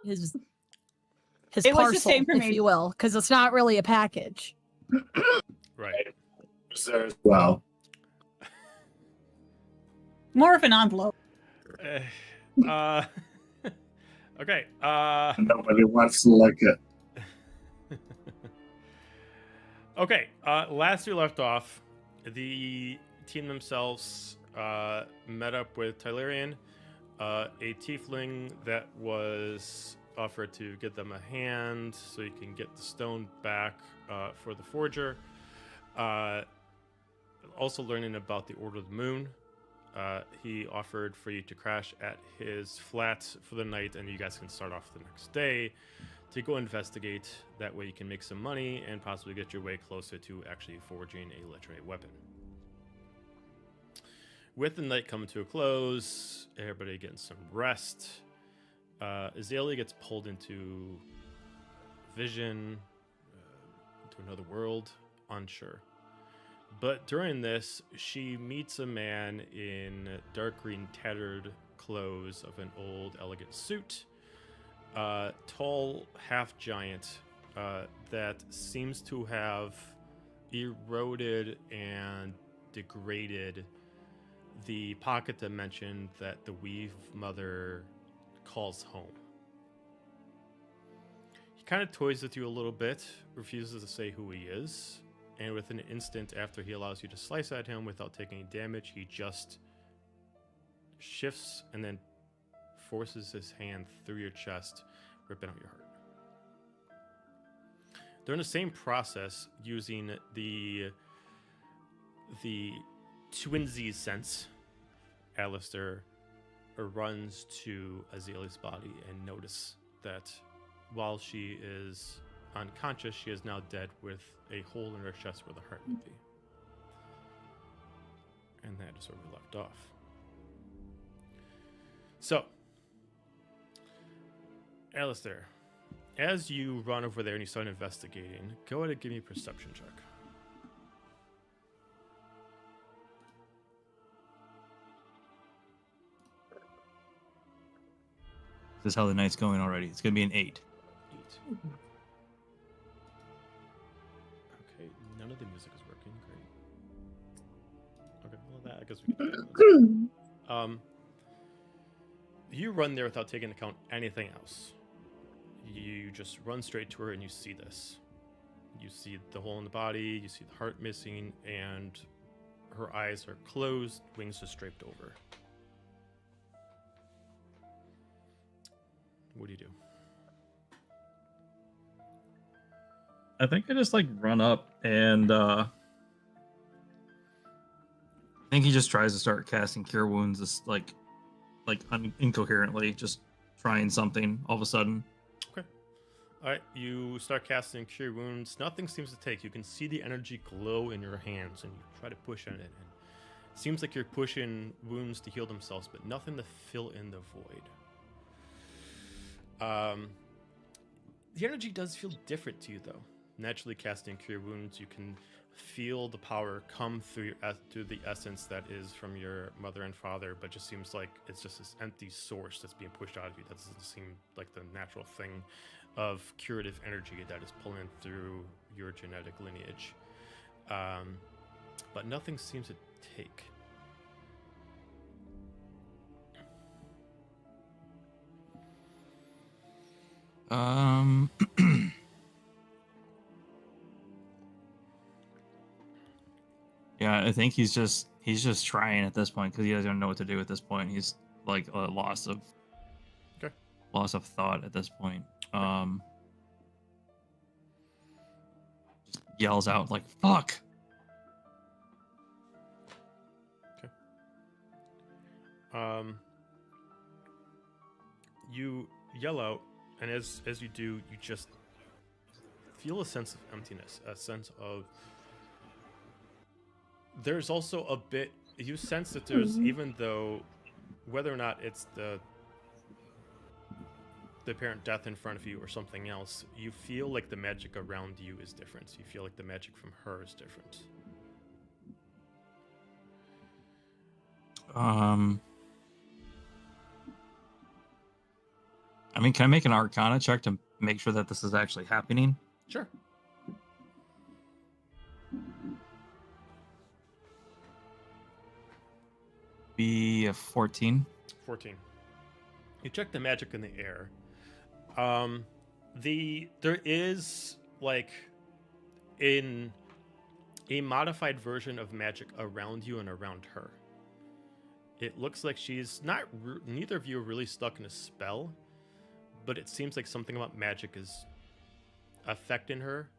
it was the same for if me. you will, because it's not really a package. Right. Wow. More of an envelope. Okay. Nobody wants to like it. Okay. Last we left off, the team themselves met up with Tylerian, a tiefling that was offered to give them a hand so you can get the stone back for the forger. Also learning about the Order of the Moon. He offered for you to crash at his flat for the night, and you guys can start off the next day to go investigate. That way you can make some money and possibly get your way closer to actually forging a legendary weapon. With the night coming to a close, everybody getting some rest. Azalia gets pulled into vision, into another world, unsure. But during this, she meets a man in dark green tattered clothes of an old elegant suit. Tall, half giant, that seems to have eroded and degraded the pocket dimension that the Weave Mother calls home. He kind of toys with you a little bit, refuses to say who he is. And within an instant after he allows you to slice at him without taking any damage, he just shifts and then forces his hand through your chest, ripping out your heart. During the same process, using the twinsies sense, Alistair runs to Azalia's body and notice that while she is unconscious, she is now dead with a hole in her chest where the heart would be. And that is where we left off. So, Alistair, as you run over there and you start investigating, go ahead and give me a perception check. This is how the night's going already. It's going to be an 8. 8. Okay, none of the music is working. Great. Okay, well, that I guess we can do. You run there without taking into account anything else. You just run straight to her and you see this. You see the hole in the body, you see the heart missing, and her eyes are closed, wings just draped over. What do you do? I think I just run up and I think he just tries to start casting Cure Wounds, just incoherently, just trying something all of a sudden. Okay. All right, you start casting Cure Wounds. Nothing seems to take. You can see the energy glow in your hands, and you try to push on it. And it seems like you're pushing wounds to heal themselves, but nothing to fill in the void. The energy does feel different to you, though. Naturally casting Cure Wounds, you can feel the power come through the essence that is from your mother and father, but just seems like it's just this empty source that's being pushed out of you. That doesn't seem like the natural thing of curative energy that is pulling through your genetic lineage. But nothing seems to take. Yeah, I think he's just trying at this point because he doesn't know what to do at this point. He's like a loss of thought at this point. Just yells out like "fuck." Okay. You yell out, and as you do, you just feel a sense of emptiness, a sense of. There's also a bit. You sense that there's, even though, whether or not it's the apparent death in front of you or something else, you feel like the magic around you is different. You feel like the magic from her is different. I mean, can I make an Arcana check to make sure that this is actually happening? Sure. Be a 14. 14. You check the magic in the air. There is like in a modified version of magic around you and around her. It looks like she's not. Neither of you are really stuck in a spell, but it seems like something about magic is affecting her,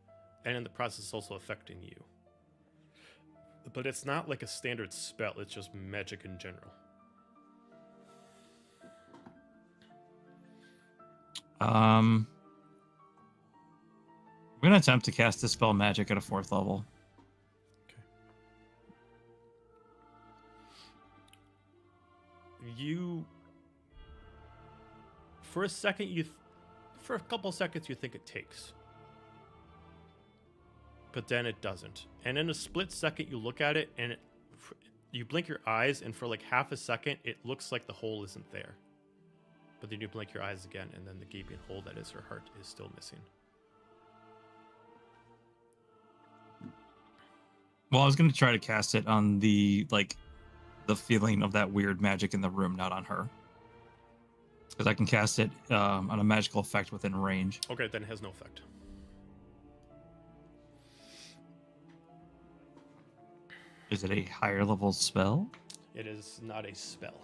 and in the process also affecting you. But it's not like a standard spell. It's just magic in general. I'm gonna attempt to cast Dispel Magic at a 4th level. Okay. You, for a second, for a couple seconds, you think it takes, but then it doesn't. And in a split second, you look at it, and you blink your eyes, and for like half a second, it looks like the hole isn't there. But then you blink your eyes again, and then the gaping hole that is her heart is still missing. Well, I was going to try to cast it on the feeling of that weird magic in the room, not on her. Because I can cast it on a magical effect within range. Okay, then it has no effect. Is it a higher level spell? It is not a spell.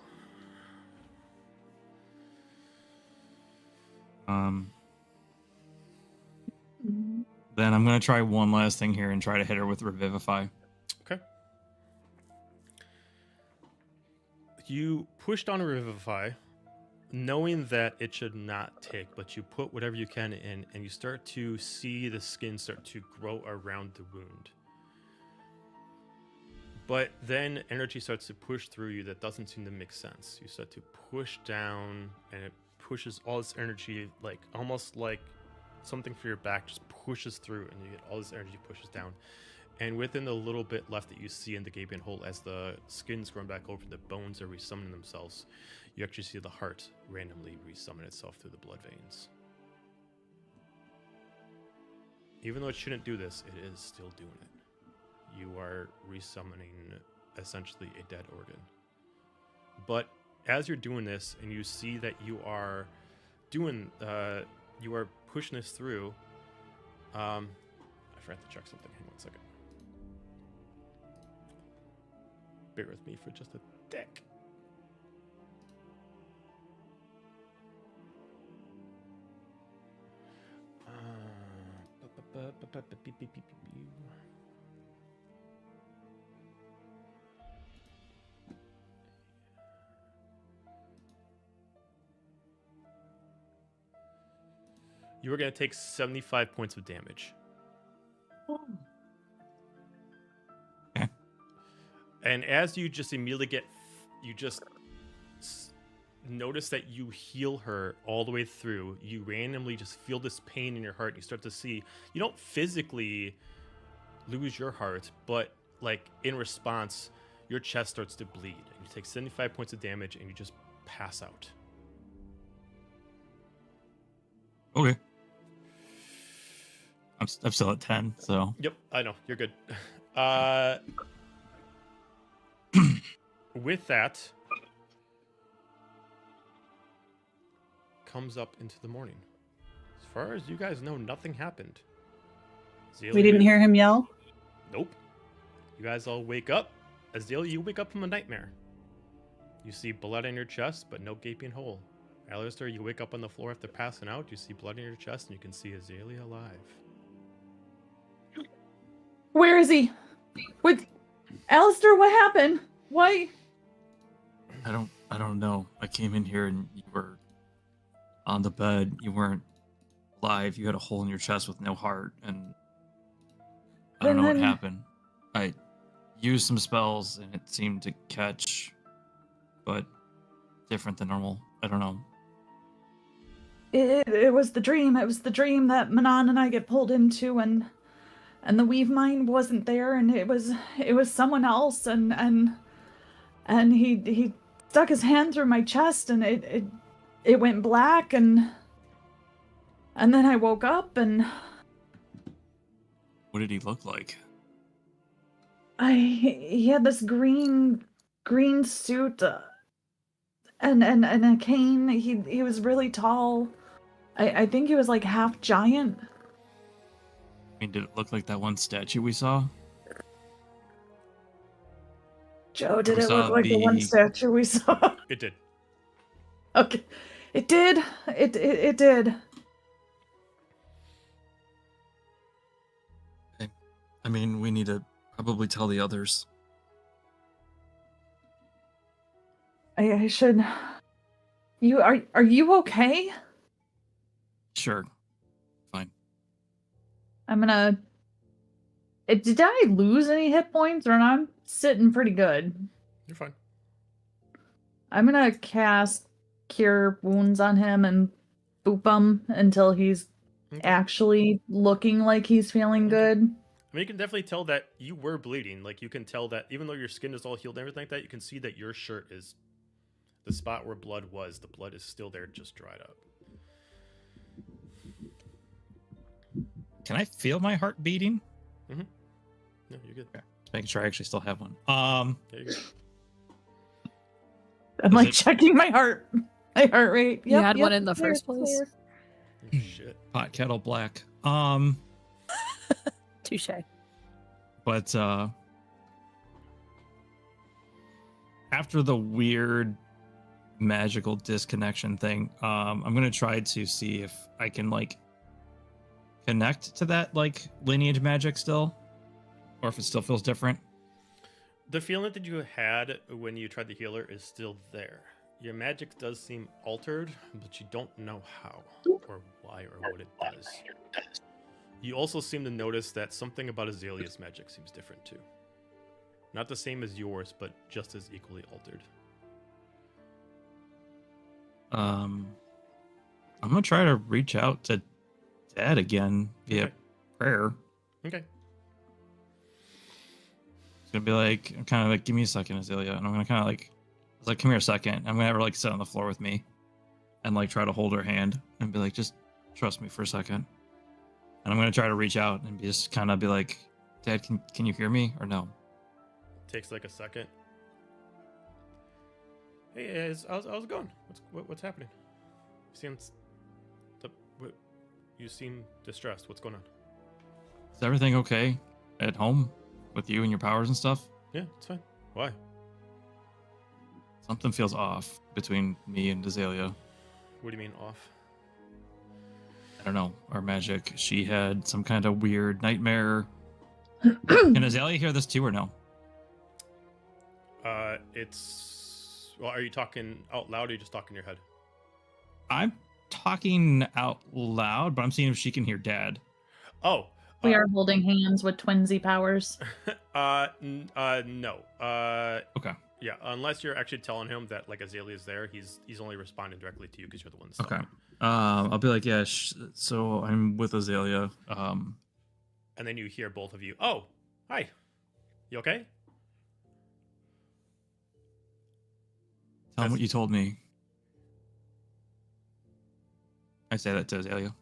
Then I'm going to try one last thing here and try to hit her with Revivify. Okay. You push down a Revivify, knowing that it should not take, but you put whatever you can in, and you start to see the skin start to grow around the wound. But then energy starts to push through you that doesn't seem to make sense. You start to push down, and it pushes all this energy, like almost like something for your back just pushes through, and you get all this energy pushes down. And within the little bit left that you see in the gaping hole, as the skin's growing back over, the bones are resummoning themselves, you actually see the heart randomly resummon itself through the blood veins. Even though it shouldn't do this, it is still doing it. You are resummoning essentially a dead organ. But as you're doing this, and you see that you are doing, you are pushing this through. I forgot to check something. Hang on 1 second. Bear with me for just a tick. You are going to take 75 points of damage. Okay. And as you just immediately notice that you heal her all the way through, you randomly just feel this pain in your heart. You start to see, you don't physically lose your heart, but like in response, your chest starts to bleed. And you take 75 points of damage, and you just pass out. Okay. I'm still at 10, so. Yep, I know. You're good. With that, comes up into the morning. As far as you guys know, nothing happened. Azalia, We didn't hear him yell. Nope. You guys all wake up. Azalia, you wake up from a nightmare. You see blood in your chest, but no gaping hole. Alistair, you wake up on the floor after passing out. You see blood in your chest, and you can see Azalia alive. Where is he? What? Alistair, what happened? Why? I don't know. I came in here and you were on the bed. You weren't alive. You had a hole in your chest with no heart, and I don't know what happened. I used some spells and it seemed to catch, but different than normal. I don't know. It was the dream. It was the dream that Manon and I get pulled into, and the weave mind wasn't there, and it was someone else, and he stuck his hand through my chest, and it went black, and And then I woke up and What did he look like? he had this green suit and a cane. He was really tall. I think he was like half giant. I mean, did it look like that one statue we saw? Joe, did We it look saw like the one the- statue we saw? It did. Okay. It did. It did. I mean, we need to probably tell the others. I should. Are you okay? Sure. Fine. I'm gonna. Did I lose any hit points, or I'm sitting pretty good? You're fine. I'm gonna cast Cure Wounds on him and boop him until he's Okay. actually looking like he's feeling good. I mean, you can definitely tell that you were bleeding. Like, you can tell that even though your skin is all healed and everything like that, you can see that your shirt is the spot where blood was. The blood is still there, just dried up. Can I feel my heart beating? No, you're good. Just making sure I actually still have one. Yeah, you're good. I'm Is like it- checking my heart rate. You had one in the first place. clear. Shit. Pot kettle black. Touche. But after the weird magical disconnection thing, I'm gonna try to see if I can like connect to that like lineage magic still, or if it still feels different. The feeling that you had when you tried the healer is still there. Your magic does seem altered, but you don't know how or why or what it does. You also seem to notice that something about Azalia's magic seems different too. Not the same as yours, but just as equally altered. I'm gonna try to reach out to Dad again via Okay. prayer. Okay. It's gonna be like, I'm kind of like, give me a second, Azalia, and I'm gonna kind of like, I was like, come here a second. I'm gonna have her like sit on the floor with me, and like try to hold her hand and be like, just trust me for a second. And I'm gonna try to reach out and just kind of be like, Dad, can you hear me or no? Takes like a second. Hey, how's it going? What's happening? You seem distressed. What's going on? Is everything okay at home with you and your powers and stuff? Yeah, it's fine. Why? Something feels off between me and Azalia. What do you mean off? I don't know. Our magic. She had some kind of weird nightmare. Can Azalia hear this too or no? Well, are you talking out loud or are you just talking in your head? I'm talking out loud, but I'm seeing if she can hear Dad. Oh. We are holding hands with twinsy powers. No. Okay. Yeah, unless you're actually telling him that like Azalia's there, he's only responding directly to you because you're the one that's Okay. talking. I'll be like, yeah. So I'm with Azalia. And then you hear both of you. Oh, hi. You okay? Tell him what you told me. I say that to Azalia.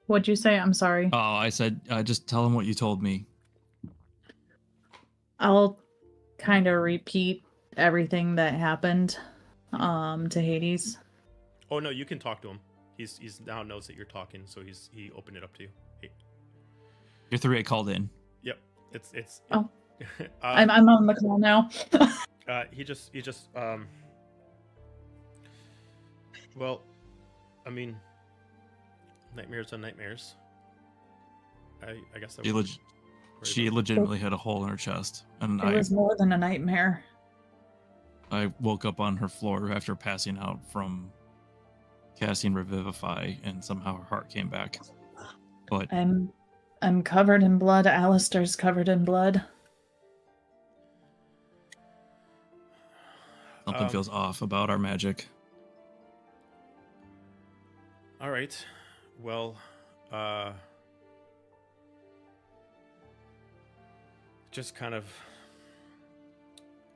What'd you say? I'm sorry. Oh, I said, just tell him what you told me. I'll kind of repeat everything that happened to Hades. Oh no, you can talk to him. He's now knows that you're talking, so he opened it up to you. Hey. Your 3-8 called in. Yep. It's Oh. I'm on the call now. he just well, I mean, nightmares on nightmares. I guess I would worry She about- legitimately had a hole in her chest, and It was more than a nightmare. I woke up on her floor after passing out from casting Revivify, and somehow her heart came back. But I'm covered in blood. Alistair's covered in blood. something feels off about our magic. All right. Well, just kind of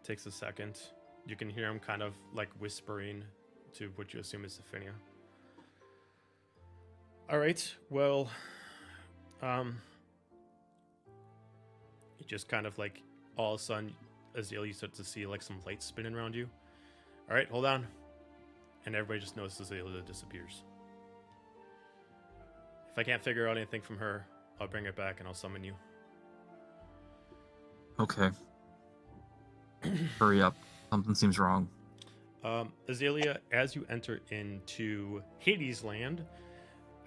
takes a second. You can hear him kind of like whispering to what you assume is Sophia. All right. Well, you just kind of like all of a sudden, Azalia, you start to see like some lights spinning around you. All right, hold on. And everybody just notices Azalia disappears. If I can't figure out anything from her, I'll bring it back and I'll summon you. Okay. Hurry up. Something seems wrong. Azalia, as you enter into Hades land,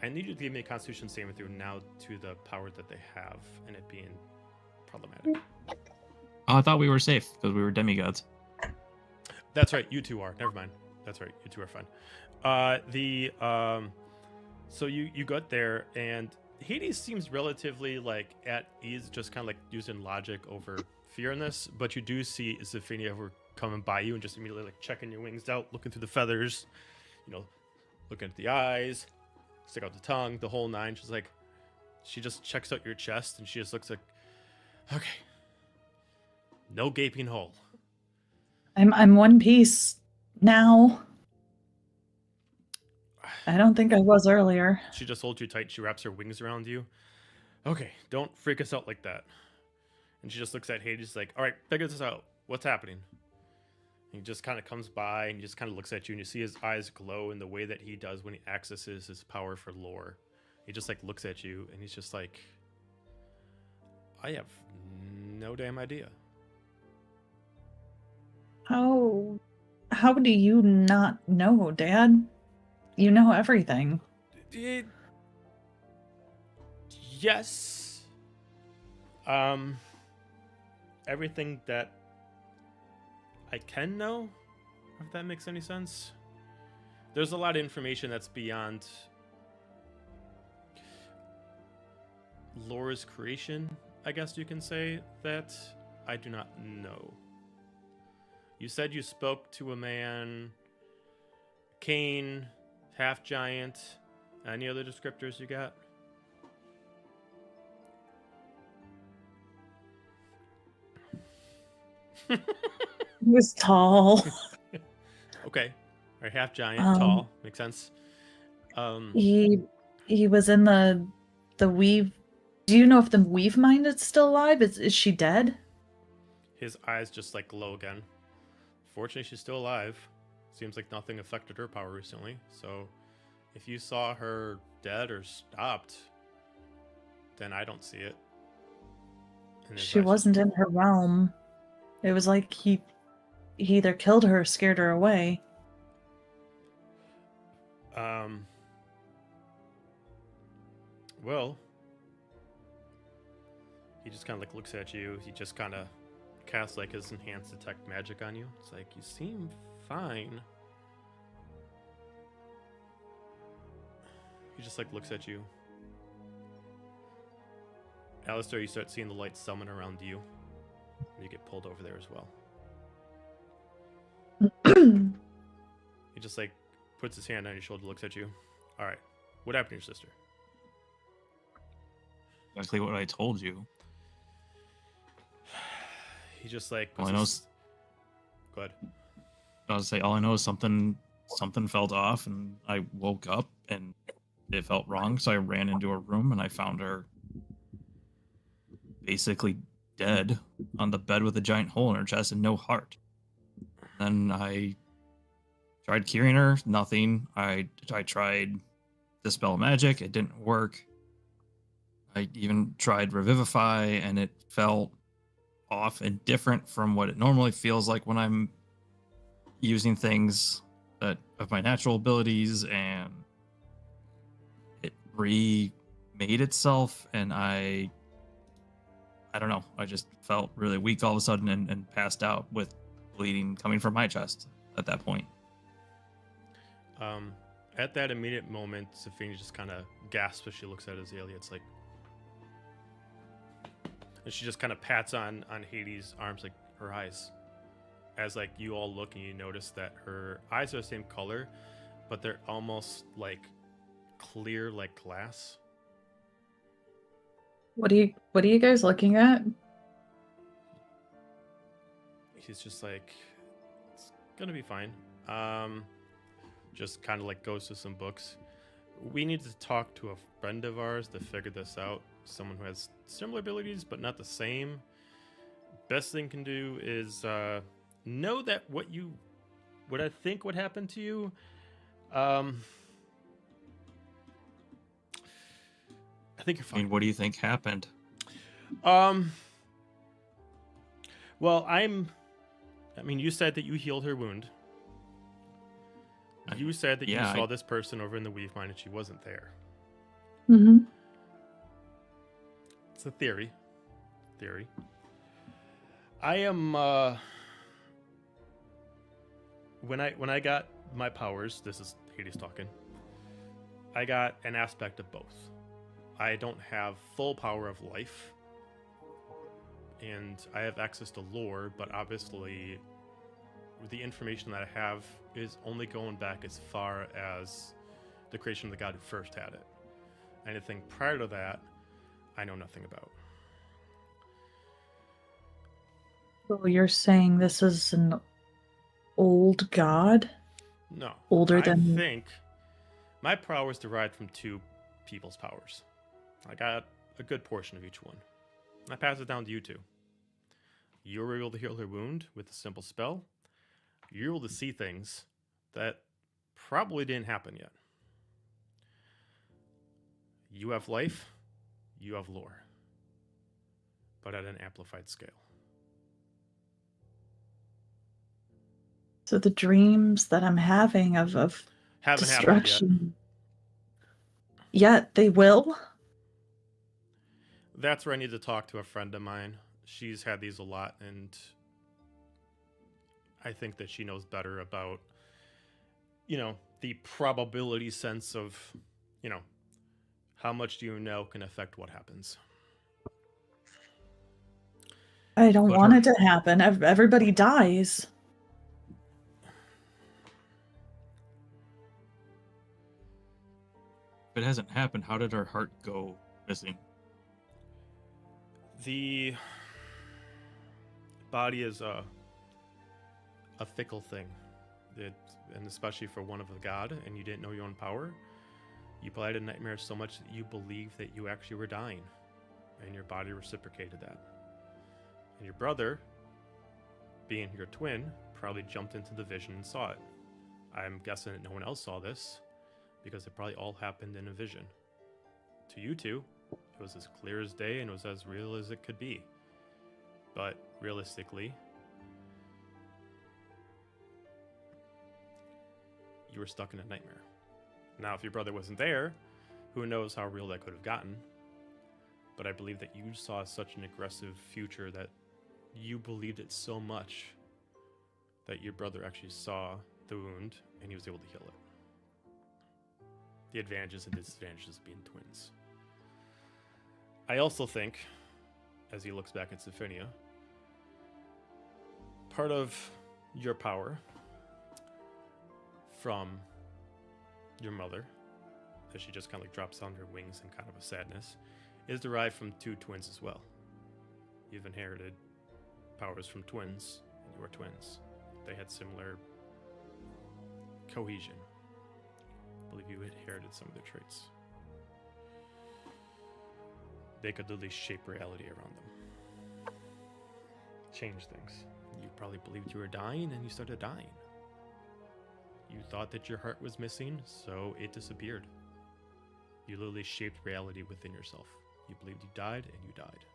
I need you to give me a Constitution saving throw now to the power that they have and it being problematic. Oh, I thought we were safe because we were demigods. That's right, you two are. Never mind. That's right, you two are fine. So you got there, and Hades seems relatively like at ease, just kind of like using logic over fear in this. But you do see Zephania over coming by you and just immediately like checking your wings out, looking through the feathers, you know, looking at the eyes, stick out the tongue, the whole nine. She's like, she just checks out your chest, and she just looks like, okay, no gaping hole. I'm one piece now. I don't think I was earlier. She just holds you tight. She wraps her wings around you. Okay, don't freak us out like that. And she just looks at Hades like, all right, figure this out. What's happening? And he just kind of comes by and he just kind of looks at you, and you see his eyes glow in the way that he does when he accesses his power for lore. He just like looks at you and he's just like, I have no damn idea. How do you not know, Dad? You know everything. Yes. Everything that I can know, if that makes any sense. There's a lot of information that's beyond Laura's creation, I guess you can say, that I do not know. You said you spoke to a man, Cain, half giant. Any other descriptors you got? He was tall. Okay. Or half giant, tall. Makes sense. He was in the weave. Do you know if the weave mind is still alive? Is she dead? His eyes just like glow again. Fortunately, she's still alive. Seems like nothing affected her power recently. So if you saw her dead or stopped, then I don't see it. And his She eyes- wasn't in her realm. It was like he either killed her or scared her away. Well, he just kind of like looks at you. He just kind of casts like his enhanced detect magic on you. It's like, you seem fine. He just like looks at you. Alistair, you start seeing the light summon around you. And you get pulled over there as well. He just like puts his hand on your shoulder, looks at you. All right, what happened to your sister? Exactly what I told you. He just like All puts I know his... is, Go ahead. I was say all I know is something felt off, and I woke up and it felt wrong. So I ran into her room and I found her basically dead on the bed with a giant hole in her chest and no heart. Then I tried curing her, nothing. I tried dispel magic, it didn't work. I even tried revivify, and it felt off and different from what it normally feels like when I'm using things that of my natural abilities, and it remade itself, and I don't know, I just felt really weak all of a sudden and passed out with bleeding coming from my chest at that point. At that immediate moment, Zephania just kind of gasps as she looks at Azalia. It's like, and she just kind of pats on Hades' arms, like her eyes. As like you all look and you notice that her eyes are the same color, but they're almost like clear, like glass. What are you guys looking at? He's just like, it's gonna be fine. Just kind of like goes to some books. We need to talk to a friend of ours to figure this out. Someone who has similar abilities, but not the same. Best thing can do is know that what I think would happen to you. I think you're I fine. mean, what do you think happened? Well, I mean, you said that you healed her wound. You said that you saw this person over in the weave mine and she wasn't there. Mm-hmm. It's a theory. I am when I got my powers, this is Hades talking. I got an aspect of both. I don't have full power of life, and I have access to lore, but obviously the information that I have is only going back as far as the creation of the god who first had it. Anything prior to that, I know nothing about. So you're saying this is an old god? No. Older I than... think my power is derived from two people's powers. I got a good portion of each one. I pass it down to you two. You were able to heal her wound with a simple spell. You're able to see things that probably didn't happen yet. You have life, you have lore, but at an amplified scale. So the dreams that I'm having of Haven't happened yet. destruction... Yet they will? That's where I need to talk to a friend of mine. She's had these a lot, and I think that she knows better about, the probability sense of, how much do you know can affect what happens. I don't But want it to happen. Everybody dies. If it hasn't happened, how did her heart go missing? The body is a fickle thing. And especially for one of a god, and you didn't know your own power, you probably had a nightmare so much that you believed that you actually were dying, and your body reciprocated that. And your brother, being your twin, probably jumped into the vision and saw it. I'm guessing that no one else saw this, because it probably all happened in a vision. To you two, it was as clear as day and it was as real as it could be. But realistically, you were stuck in a nightmare. Now, if your brother wasn't there, who knows how real that could have gotten. But I believe that you saw such an aggressive future that you believed it so much that your brother actually saw the wound and he was able to heal it. The advantages and disadvantages of being twins. I also think, as he looks back at Sophia, part of your power from your mother, as she just kind of drops on her wings in kind of a sadness, is derived from two twins as well. You've inherited powers from twins, and you are twins. They had similar cohesion. I believe you inherited some of their traits. They could literally shape reality around them. Change things. You probably believed you were dying, and you started dying. You thought that your heart was missing, so it disappeared. You literally shaped reality within yourself. You believed you died, and you died.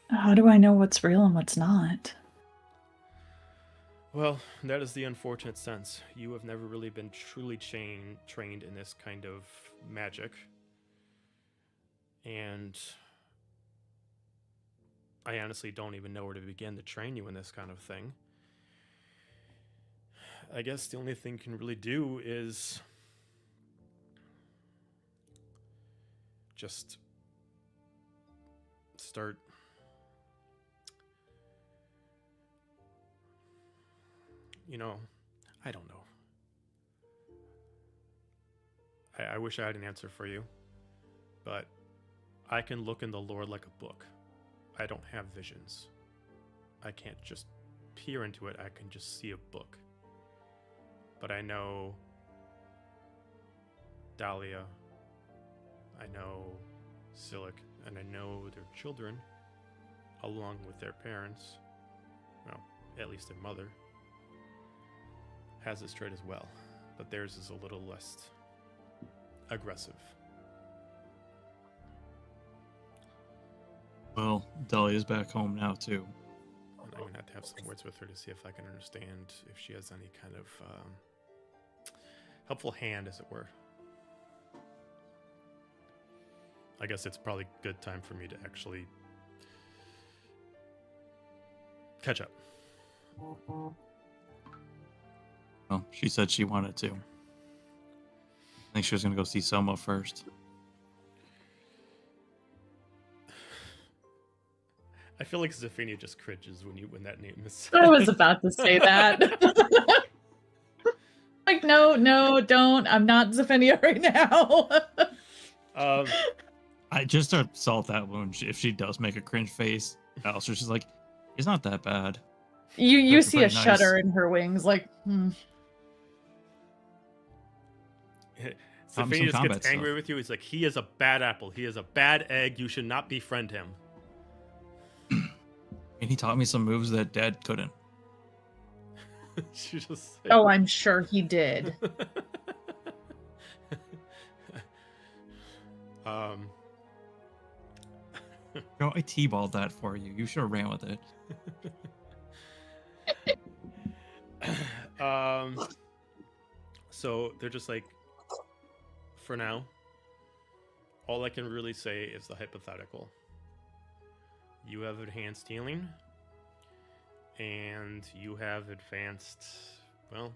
How do I know what's real and what's not? Well, that is the unfortunate sense. You have never really been truly trained in this kind of magic. And I honestly don't even know where to begin to train you in this kind of thing. I guess the only thing you can really do is just start I don't know. I wish I had an answer for you, but I can look in the lore like a book. I don't have visions. I can't just peer into it. I can just see a book. But I know Dahlia. I know Silic, and I know their children, along with their parents. Well, at least their mother has this trait as well, but theirs is a little less aggressive. Well, Dahlia's back home now too. And I'm gonna have to have some words with her to see if I can understand if she has any kind of helpful hand, as it were. I guess it's probably a good time for me to actually catch up. Well, she said she wanted to. I think she was gonna go see Selma first. I feel like Zephania just cringes when that name is said. I was about to say that. Like, no, don't. I'm not Zephania right now. I just to salt that wound. If she does make a cringe face, Alistair's just like, it's not that bad. You That's see a pretty nice. shudder in her wings, like, Zephania Some just combat gets angry stuff. with you. He's like, he is a bad apple. He is a bad egg. You should not befriend him. And he taught me some moves that Dad couldn't. She just oh, I'm sure he did. Yo, I T-balled that for you. You should have ran with it. So they're just like, for now, all I can really say is the hypothetical. You have enhanced healing, and you have advanced, well,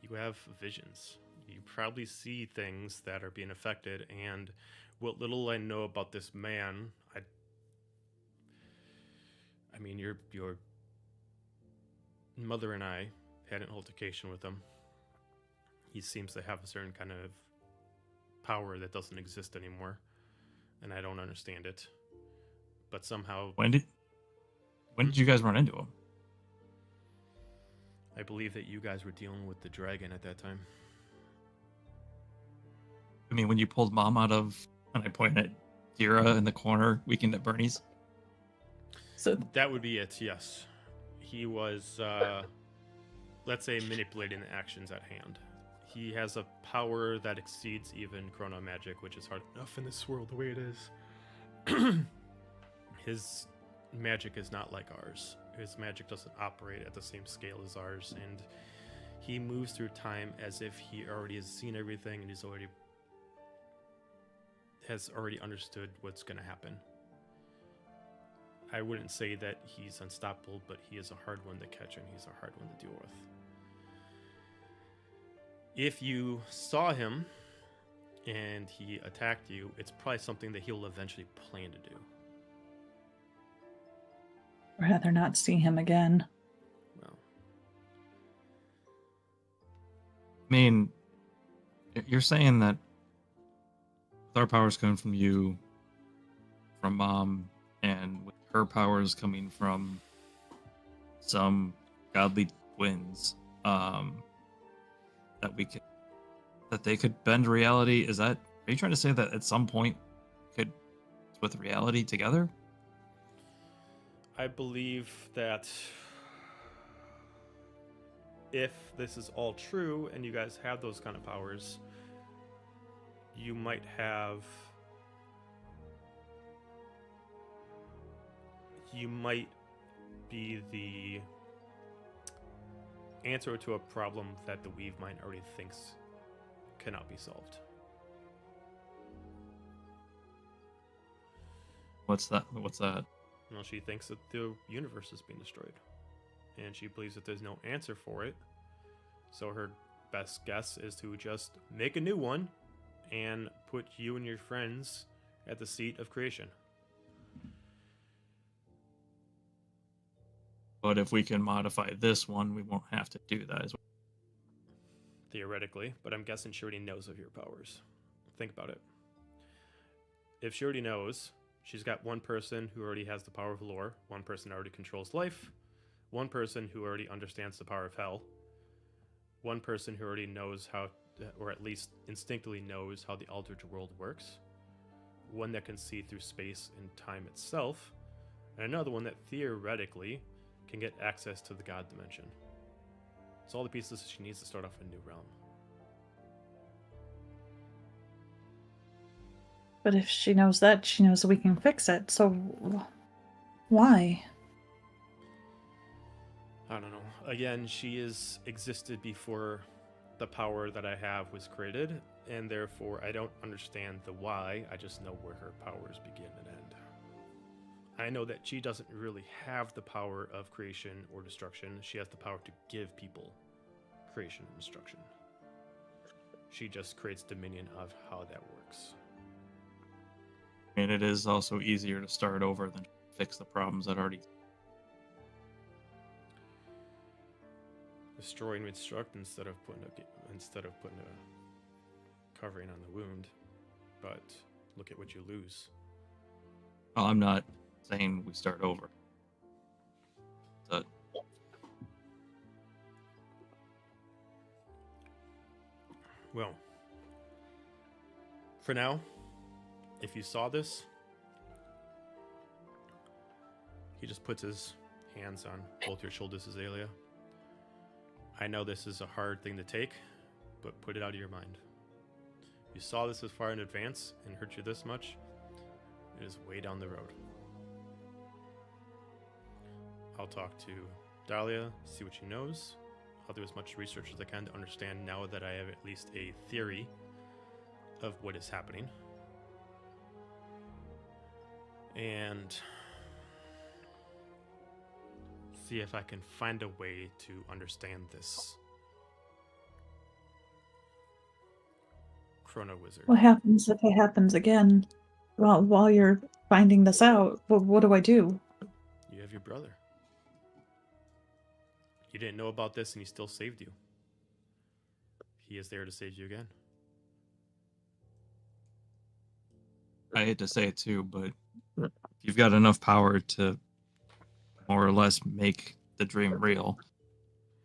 you have visions. You probably see things that are being affected, and what little I know about this man, I mean, your mother and I had an altercation with him. He seems to have a certain kind of power that doesn't exist anymore, and I don't understand it. But somehow, When did you guys run into him? I believe that you guys were dealing with the dragon at that time. I mean, when you pulled Mom out of, and I pointed at Kira in the corner, weekend at Bernie's. So That would be it, yes. He was, let's say, manipulating the actions at hand. He has a power that exceeds even chrono magic, which is hard enough in this world the way it is. His magic is not like ours. His magic doesn't operate at the same scale as ours, and he moves through time as if he already has seen everything and has already understood what's going to happen. I wouldn't say that he's unstoppable, but he is a hard one to catch and he's a hard one to deal with. If you saw him and he attacked you, it's probably something that he'll eventually plan to do. I'd rather not see him again. Well, I mean, you're saying that with our powers coming from you, from Mom, and with her powers coming from some godly twins, that they could bend reality. Is that? Are you trying to say that at some point could with reality together? I believe that if this is all true and you guys have those kind of powers, you might be the answer to a problem that the Weave Mind already thinks cannot be solved. What's that? Well, she thinks that the universe is being destroyed, and she believes that there's no answer for it. So her best guess is to just make a new one and put you and your friends at the seat of creation. But if we can modify this one, we won't have to do that. Theoretically, but I'm guessing she already knows of your powers. Think about it. If she already knows, she's got one person who already has the power of lore, one person already controls life, one person who already understands the power of hell, one person who already knows how or at least instinctively knows how the altered world works. One that can see through space and time itself, and another one that theoretically can get access to the God dimension. It's all the pieces she needs to start off a new realm. But if she knows that, she knows we can fix it. So why? I don't know. Again, she has existed before the power that I have was created, and therefore I don't understand the why. I just know where her powers begin and end. I know that she doesn't really have the power of creation or destruction. She has the power to give people creation and destruction. She just creates dominion of how that works. And it is also easier to start over than fix the problems that already. Destroy and reconstruct instead of putting a covering on the wound. But look at what you lose. Well, I'm not saying we start over. But Well, for now, if you saw this, he just puts his hands on both your shoulders, Azalia. I know this is a hard thing to take, but put it out of your mind. You saw this as far in advance and hurt you this much, it is way down the road. I'll talk to Dahlia, see what she knows. I'll do as much research as I can to understand now that I have at least a theory of what is happening. And see if I can find a way to understand this Chrono Wizard. What happens if it happens again? While you're finding this out, what do I do? You have your brother. You didn't know about this and he still saved you. He is there to save you again. I hate to say it too, but you've got enough power to more or less make the dream real.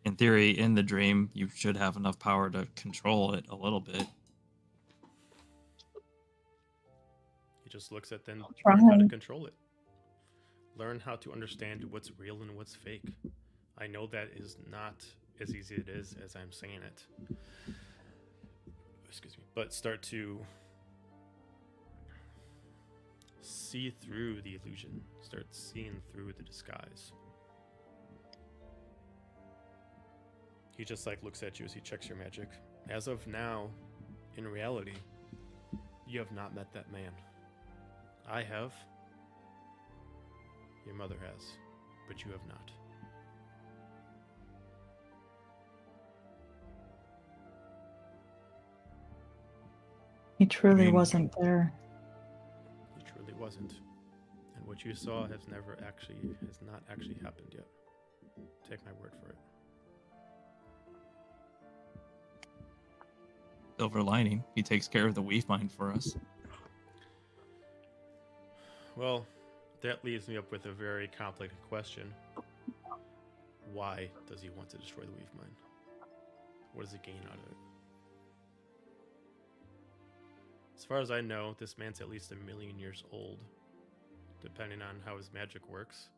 In theory, in the dream, you should have enough power to control it a little bit. He just looks at then Try. learn how to control it. Learn how to understand what's real and what's fake. I know that is not as easy it is as I'm saying it. Excuse me. But start to see through the illusion. Start seeing through the disguise. He just looks at you as he checks your magic. As of now, in reality, you have not met that man. I have. Your mother has. But you have not. He truly mean- wasn't there. He truly wasn't. And what you saw has not actually happened yet. Take my word for it. Silver lining, he takes care of the weave mine for us. Well, that leaves me up with a very complicated question. Why does he want to destroy the weave mine? What does he gain out of it? As far as I know, this man's at least 1,000,000 years old, depending on how his magic works.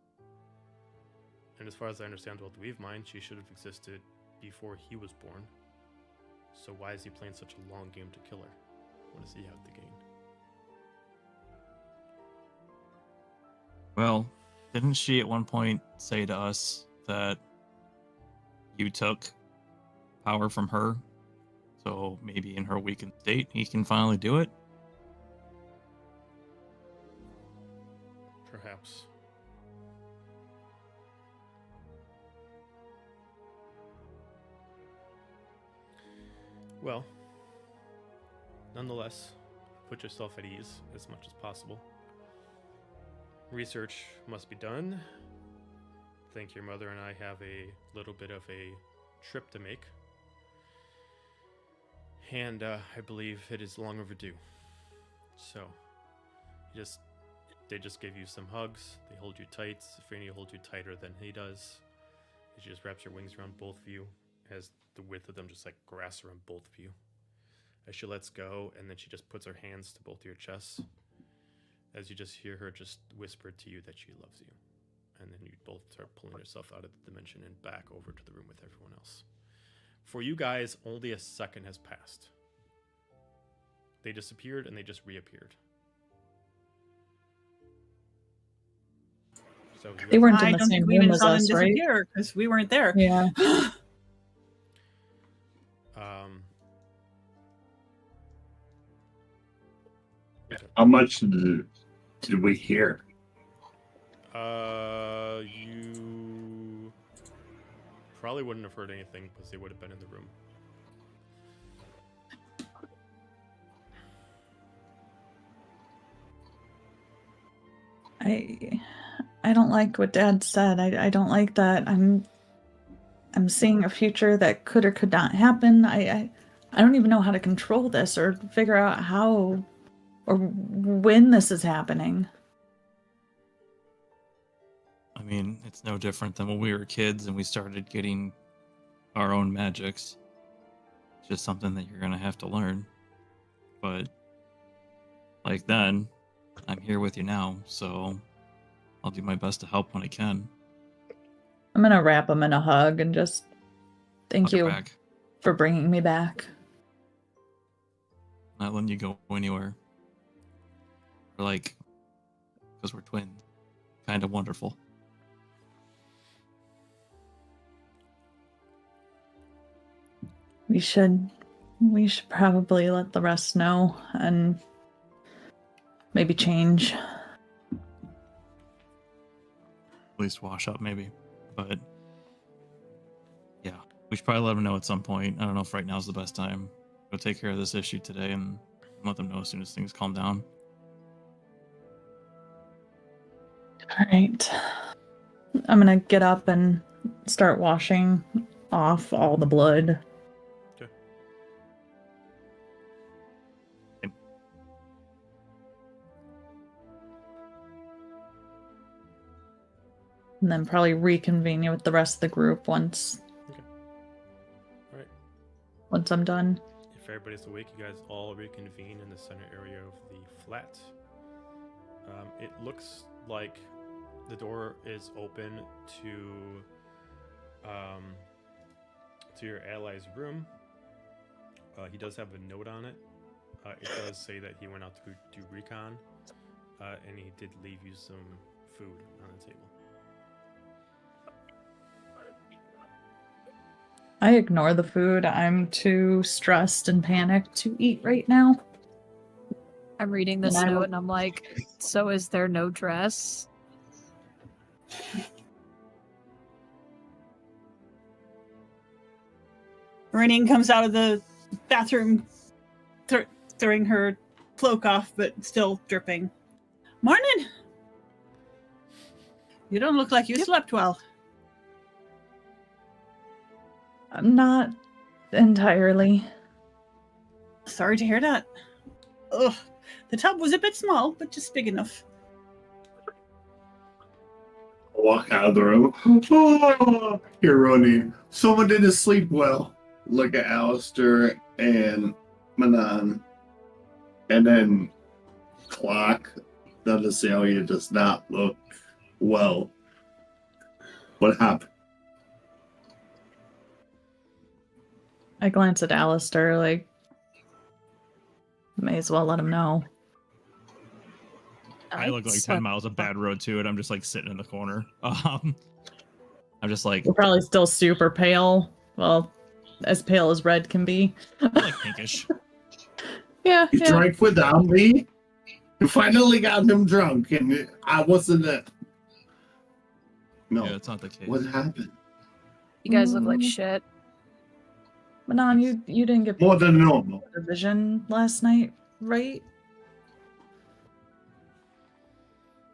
And as far as I understand about the weave mine, she should have existed before he was born. So why is he playing such a long game to kill her? What does he have to gain? Well, didn't she at one point say to us that you took power from her? So maybe in her weakened state, he can finally do it? Perhaps. Well, nonetheless, put yourself at ease as much as possible. Research must be done. I think your mother and I have a little bit of a trip to make. And I believe it is long overdue. So, they just give you some hugs. They hold you tight. Safrini holds you tighter than he does. She just wraps your wings around both of you, as the width of them just grass around both of you. as she lets go, and then she just puts her hands to both your chests, as you just hear her just whisper to you that she loves you. And then you both start pulling yourself out of the dimension and back over to the room with everyone else. For you guys, only a second has passed. They disappeared and they just reappeared. So you They guys- weren't in I the don't same think we room even as saw them us, right? disappear because we weren't there. Yeah. How much did we hear? You probably wouldn't have heard anything because they would have been in the room. I don't like what Dad said. I don't like that. I'm seeing a future that could or could not happen. I don't even know how to control this or figure out how or when this is happening. I mean, it's no different than when we were kids and we started getting our own magics. It's just something that you're gonna have to learn. But like then, I'm here with you now, so I'll do my best to help when I can. I'm gonna wrap him in a hug and just thank Hug her you back. for bringing me back. Not letting you go anywhere. We're like, because we're twins. Kind of wonderful. We should probably let the rest know and maybe change. At least wash up, maybe. But yeah, we should probably let them know at some point. I don't know if right now is the best time. Go take care of this issue today and let them know as soon as things calm down. All right. I'm gonna get up and start washing off all the blood. Okay. And then probably reconvene with the rest of the group once All right. once I'm done. If everybody's awake, you guys all reconvene in the center area of the flat. It looks like the door is open to your ally's room. He does have a note on it. It does say that he went out to do recon, and he did leave you some food on the table. I ignore the food. I'm too stressed and panicked to eat right now. I'm reading this And I note will- and I'm like, so is there no dress? Roneen comes out of the bathroom, throwing her cloak off, but still dripping. Morning! You don't look like you slept well. Not entirely. Sorry to hear that. Ugh. The tub was a bit small, but just big enough. Walk out of the room. Oh, here, Roneen. Someone didn't sleep well. Look at Alistair and Manon. And then clock that Azalia does not look well. What happened? I glance at Alistair like, may as well let him know. I look like 10 miles of bad road to it. I'm just like sitting in the corner. I'm just like, We're probably still super pale. Well, as pale as red can be. I'm like pinkish. Yeah, You yeah. drank without me? You finally got him drunk and I wasn't there. No. Yeah, it's not the case. What happened? You guys look like Mm. shit. Manon, you didn't get More than normal. a vision last night, right?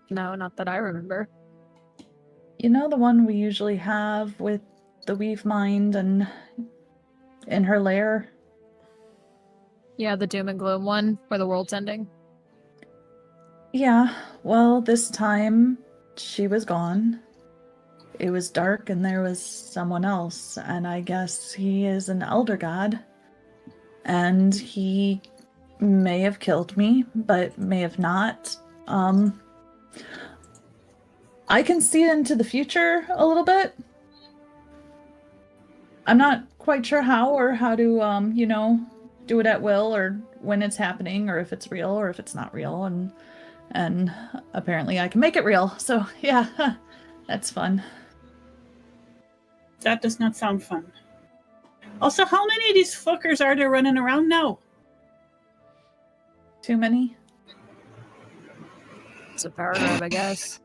No, not that I remember. You know the one we usually have with the Weave Mind and in her lair? Yeah, the doom and gloom one where the world's ending. Yeah, well, this time she was gone. It was dark and there was someone else, and I guess he is an elder god. and he may have killed me, but may have not. I can see into the future a little bit. I'm not quite sure how or how to, do it at will, or when it's happening, or if it's real or if it's not real, and apparently I can make it real. So yeah, that's fun. That does not sound fun. Also, how many of these fuckers are there running around now? Too many? It's a power grab, I guess.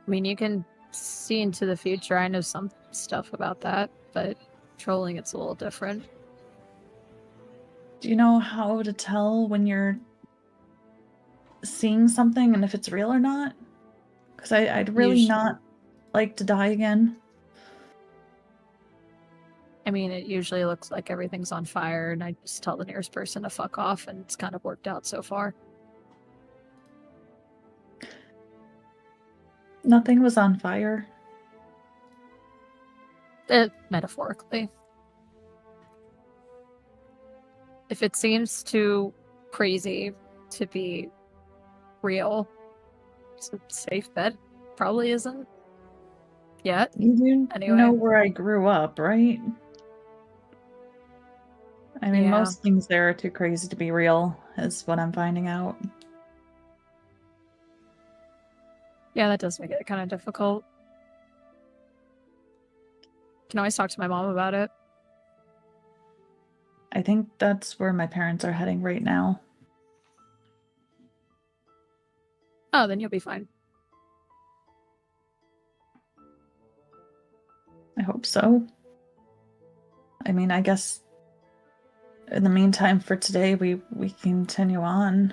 I mean, you can see into the future. I know some stuff about that, but trolling it's a little different. Do you know how to tell when you're seeing something and if it's real or not? Because I'd really not like to die again. I mean, it usually looks like everything's on fire, and I just tell the nearest person to fuck off, and it's kind of worked out so far. Nothing was on fire. Metaphorically. If it seems too crazy to be real, it's a safe bet. Probably isn't. Yet. You do Anyway. know where I grew up, right? I mean, Yeah. most things there are too crazy to be real, is what I'm finding out. Yeah, that does make it kind of difficult. Can always talk to my mom about it. I think that's where my parents are heading right now. Oh, then you'll be fine. I hope so. I mean, I guess in the meantime, for today, we continue on.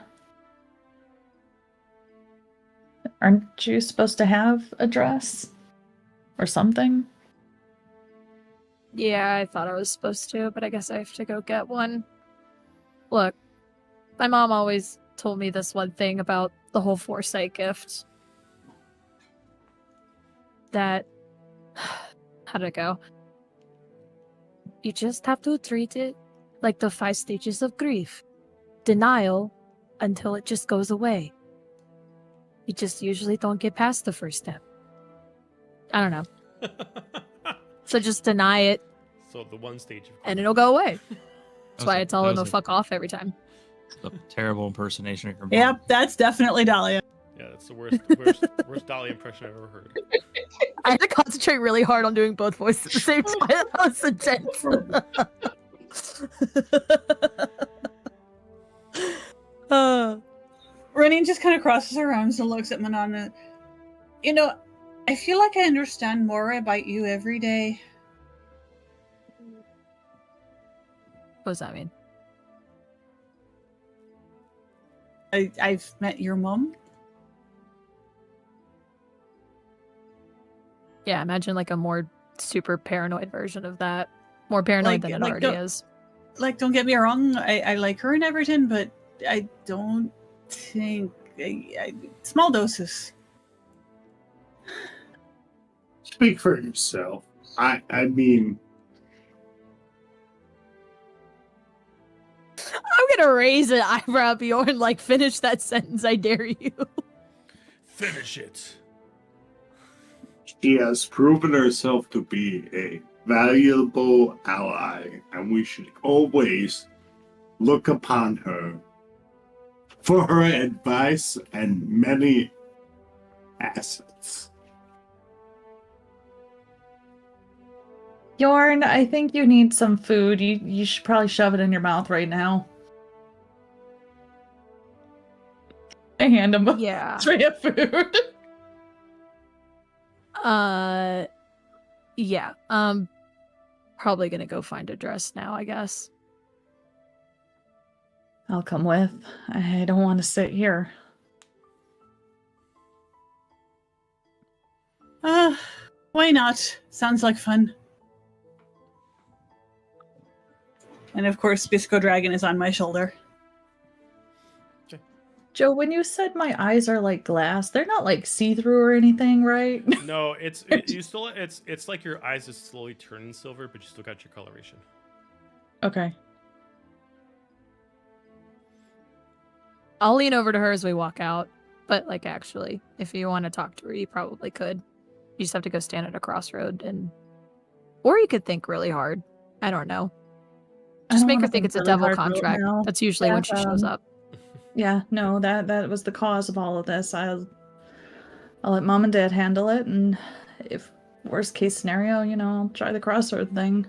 Aren't you supposed to have a dress? Or something? Yeah, I thought I was supposed to, but I guess I have to go get one. Look, my mom always told me this one thing about the whole foresight gift. That... How did it go? You just have to treat it like the 5 stages of grief. Denial until it just goes away. You just usually don't get past the first step. I don't know. So just deny it. So the one stage of And it'll go away. That's why I tell that him to was fuck off every time. a terrible impersonation of your mom. Yep, that's definitely Dahlia. Yeah, that's the worst Dolly impression I've ever heard. I had to concentrate really hard on doing both voices at the same time. That was intense. Roneen just kind of crosses her arms and looks at Manon. You know, I feel like I understand more about you every day. What does that mean? I've met your mom. Yeah, imagine like a more super paranoid version of that. More paranoid than it already is. Like, don't get me wrong, I like her and everything, but I don't think... small doses. Speak for yourself. I mean... I'm gonna raise an eyebrow at Bjorn, like, finish that sentence, I dare you. Finish it. She has proven herself to be a valuable ally, and we should always look upon her for her advice and many assets. Bjorn, I think you need some food. You should probably shove it in your mouth right now. I hand him a Yeah. tray of food. Yeah. Probably gonna go find a dress now, I guess. I'll come with. I don't want to sit here. Why not? Sounds like fun. And of course, Bisco Dragon is on my shoulder. Joe, when you said my eyes are like glass, they're not like see-through or anything, right? No, it's like your eyes is slowly turning silver, but you still got your coloration. Okay. I'll lean over to her as we walk out. But, like, actually, if you want to talk to her, you probably could. You just have to go stand at a crossroad and... Or you could think really hard. I don't know. I Just don't make her wanna think it's a really devil hard right contract. now. That's usually when she shows up. Yeah, no, that was the cause of all of this. I'll let Mom and Dad handle it, and if worst case scenario, I'll try the crossroad thing.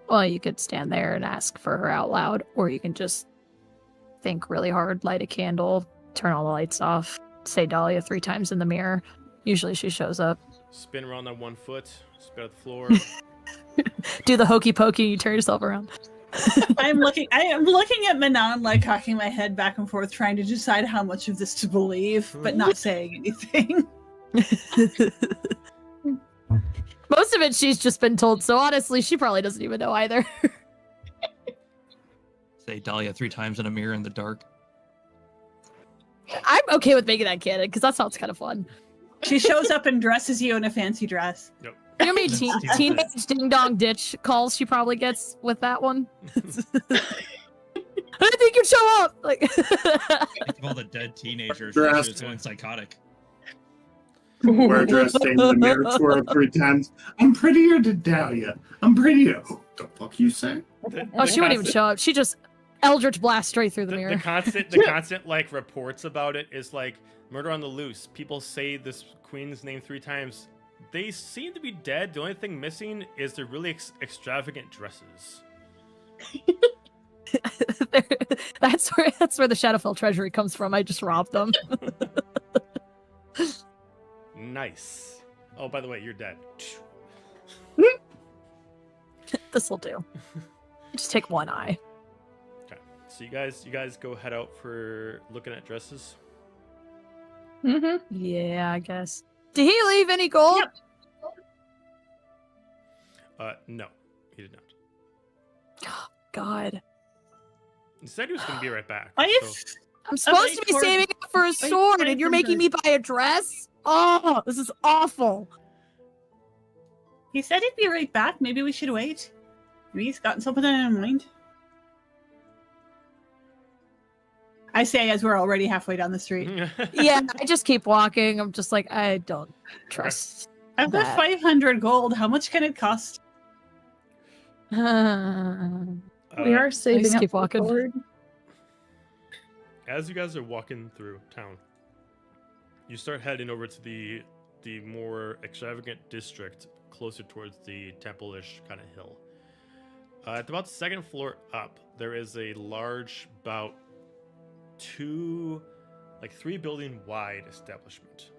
Well, you could stand there and ask for her out loud, or you can just think really hard, light a candle, turn all the lights off, say Dahlia 3 times in the mirror. Usually she shows up. Spin around on one foot, spit at the floor. Do the hokey pokey, you turn yourself around. I am looking at Manon, like cocking my head back and forth, trying to decide how much of this to believe, but not saying anything. Most of it she's just been told, so honestly, she probably doesn't even know either. Say Dahlia 3 times in a mirror in the dark. I'm okay with making that canon, because that sounds kind of fun. She shows up and dresses you in a fancy dress. Yep. You know how many teenage ding-dong ditch calls she probably gets with that one? I didn't think you'd show up! Like, Think of all the dead teenagers that she was going psychotic. Wear a dress, stand in the mirror, twirl 3 times. I'm prettier than Dahlia. I'm prettier. Oh, the fuck you say? oh, she wouldn't even show up. She just Eldritch blast straight through the mirror. The constant like reports about it is like murder on the loose. People say this queen's name 3 times. They seem to be dead. The only thing missing is their really extravagant dresses. That's where the Shadowfell treasury comes from. I just robbed them. Nice. Oh, by the way, you're dead. This'll do. Just take one eye. Okay. So you guys go head out for looking at dresses. Mm-hmm. Yeah, I guess. Did he leave any gold? Yep. No, he did not. God. He said he was going to be right back. I'm supposed to be saving up for a sword, and you're making me buy a dress? Oh, this is awful. He said he'd be right back. Maybe we should wait. Maybe he's gotten something in mind. I say as we're already halfway down the street. Yeah, I just keep walking. I'm just like, I don't trust. I've got 500 gold. How much can it cost? We are saving just up keep for walking. forward. As you guys are walking through town, you start heading over to the more extravagant district closer towards the temple-ish kind of hill. At about the 2nd floor up, there is a large, about 3 building wide establishment.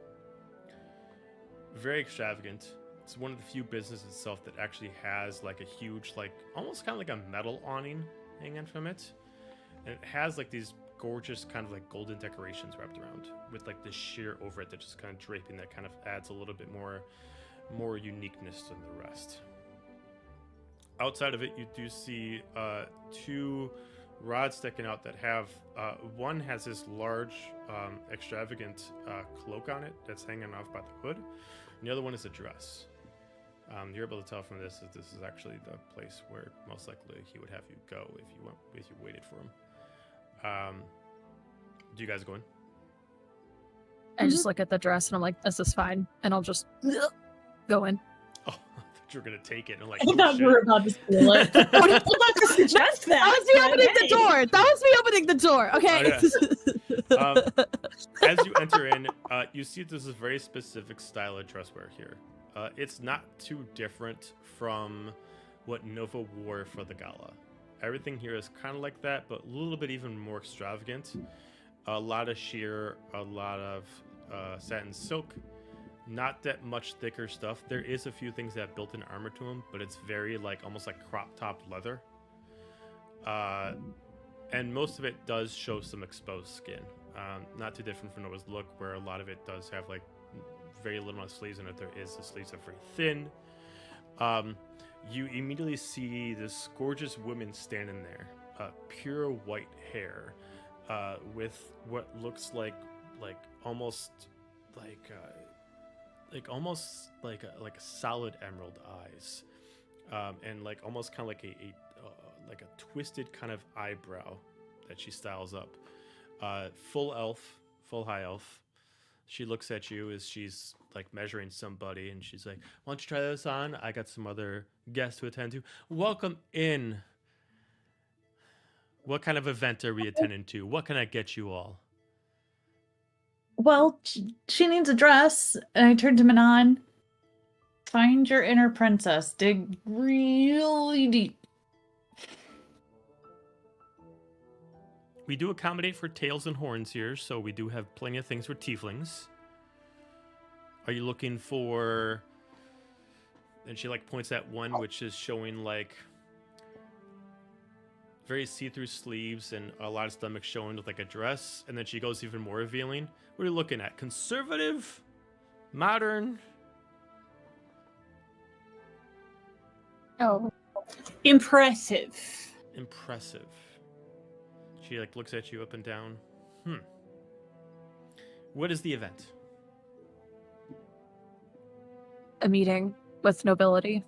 Very extravagant. It's one of the few businesses itself that actually has like a huge, like almost kind of like a metal awning hanging from it. And it has like these gorgeous kind of like golden decorations wrapped around with like this sheer over it that just kind of draping that kind of adds a little bit more uniqueness than the rest. Outside of it, you do see 2 rods sticking out that have one has this large extravagant cloak on it that's hanging off by the hood, and the other one is a dress. You're able to tell from this that this is actually the place where most likely he would have you go if you waited for him. Do you guys go in? I just look at the dress and I'm like, this is fine. And I'll just go in. Oh, I thought you were gonna take it and like. I thought we were about to steal it. I was about to suggest that. That was me opening the door. That was me opening the door. Okay. As you enter in, you see there's a very specific style of dress wear here. It's not too different from what Nova wore for the gala. Everything here is kind of like that, but a little bit even more extravagant. A lot of sheer, a lot of satin silk. Not that much thicker stuff. There is a few things that have built-in armor to them, but it's very like almost like crop-topped leather. And most of it does show some exposed skin. Not too different from Noah's look, where a lot of it does have like very little amount of sleeves in it. There is the sleeves are very thin. You immediately see this gorgeous woman standing there, pure white hair, with what looks like almost like a solid emerald eyes, and like almost kind of like like a twisted kind of eyebrow that she styles up. Full elf, full high elf. She looks at you as she's like measuring somebody, and she's like, "Why don't you try this on? I got some other guests to attend to. Welcome in. What kind of event are we attending to? What can I get you all?" Well, she needs a dress. And I turned to Manon. Find your inner princess. Dig really deep. We do accommodate for tails and horns here, so we do have plenty of things for tieflings. Are you looking for... And she like points at one which is showing like very see-through sleeves and a lot of stomach showing with like a dress, and then she goes even more revealing. What are you looking at? Conservative? Modern? Oh, Impressive. Impressive. She like looks at you up and down. What is the event? a meeting with nobility.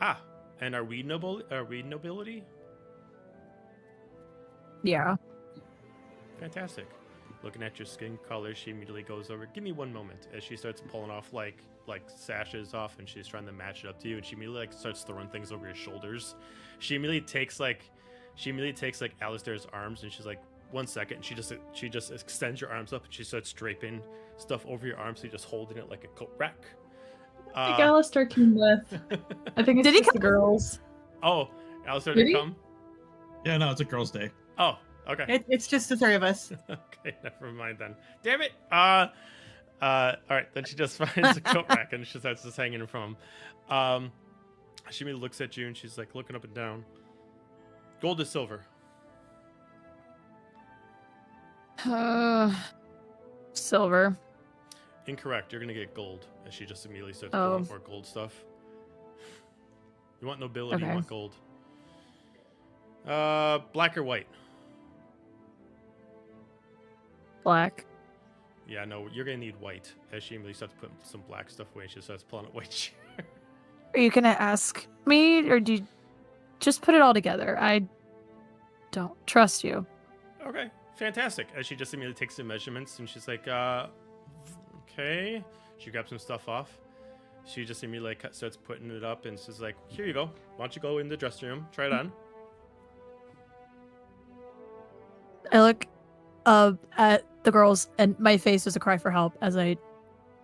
Ah, and are we nobility? Yeah. Fantastic. Looking at your skin color, she immediately goes over. Give me one moment as she starts pulling off like sashes off, and she's trying to match it up to you. And she immediately starts throwing things over your shoulders. She immediately takes Alistair's arms, and she's like, 1 second. And she just extends your arms up, and she starts draping stuff over your arms. So you're just holding it like a coat rack. I think Alistair came with. I think it's Did he just the girls. Oh, Alistair Did didn't he? come. Yeah, no, it's a girls' day. Oh, okay. It's just the three of us. Okay, never mind then. Damn it. All right. Then she just finds a coat rack and she starts just hanging it from him. She immediately looks at you and she's like looking up and down. Gold or silver? Silver. Incorrect. You're gonna get gold. As she just immediately starts pulling out more gold stuff. You want nobility? Okay. You want gold? Black or white? Black. Yeah, no, you're gonna need white. As she immediately starts putting some black stuff away, she starts pulling out white chair. Are you gonna ask me, or do you just put it all together? I don't trust you. Okay, fantastic. As she just immediately takes the measurements and she's like, okay. She grabs some stuff off. She just immediately starts putting it up and she's like, here you go. Why don't you go in the dressing room, try it on. I look at the girls, and my face is a cry for help as I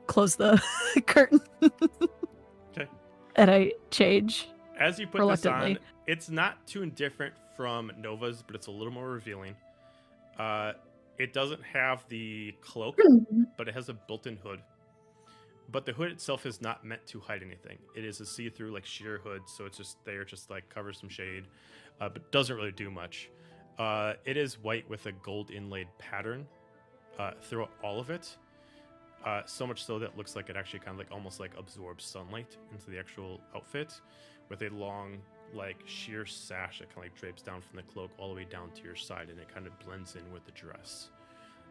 close the curtain. Okay. And I change. As you put this Reluctantly. on, it's not too indifferent from Nova's, but it's a little more revealing. It doesn't have the cloak, but it has a built-in hood. But the hood itself is not meant to hide anything. It is a see-through, like, sheer hood, so it's just there, just, like, covers some shade, but doesn't really do much. It is white with a gold inlaid pattern throughout all of it. So much so that it looks like it actually kind of like almost like absorbs sunlight into the actual outfit, with a long like sheer sash that kind of like drapes down from the cloak all the way down to your side, and it kind of blends in with the dress.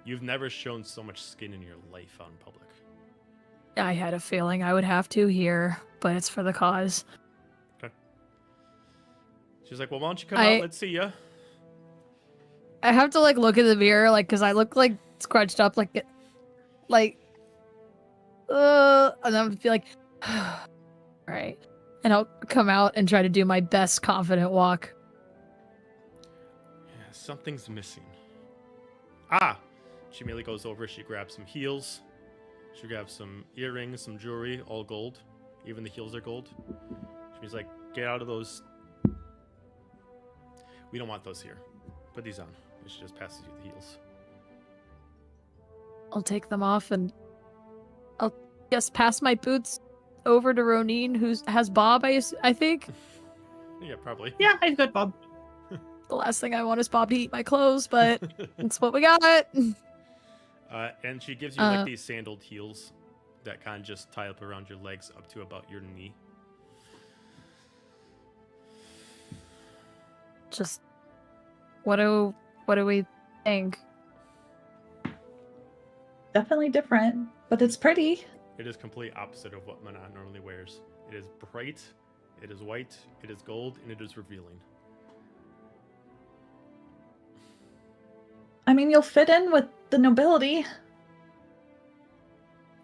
You've never shown so much skin in your life out in public. I had a feeling I would have to here, but it's for the cause. Okay. She's like, well, why don't you come out? Let's see ya. I have to like look in the mirror, like, because I look like scrunched up, and I'm be like, right, and I'll come out and try to do my best confident walk. Yeah, something's missing. She immediately goes over. She grabs some heels. She grabs some earrings, some jewelry, all gold. Even the heels are gold. She's like, get out of those. We don't want those here. Put these on. And she just passes you the heels. I'll take them off, and I'll just pass my boots over to Roneen, who has Bob, I think. Yeah, probably. Yeah, I've got Bob. The last thing I want is Bob to eat my clothes, but it's what we got. And she gives you like these sandaled heels that kind of just tie up around your legs up to about your knee. Just what do we think? Definitely different, but it's pretty. It is complete opposite of what Manon normally wears. It is bright, it is white, it is gold, and it is revealing. I mean, you'll fit in with the nobility.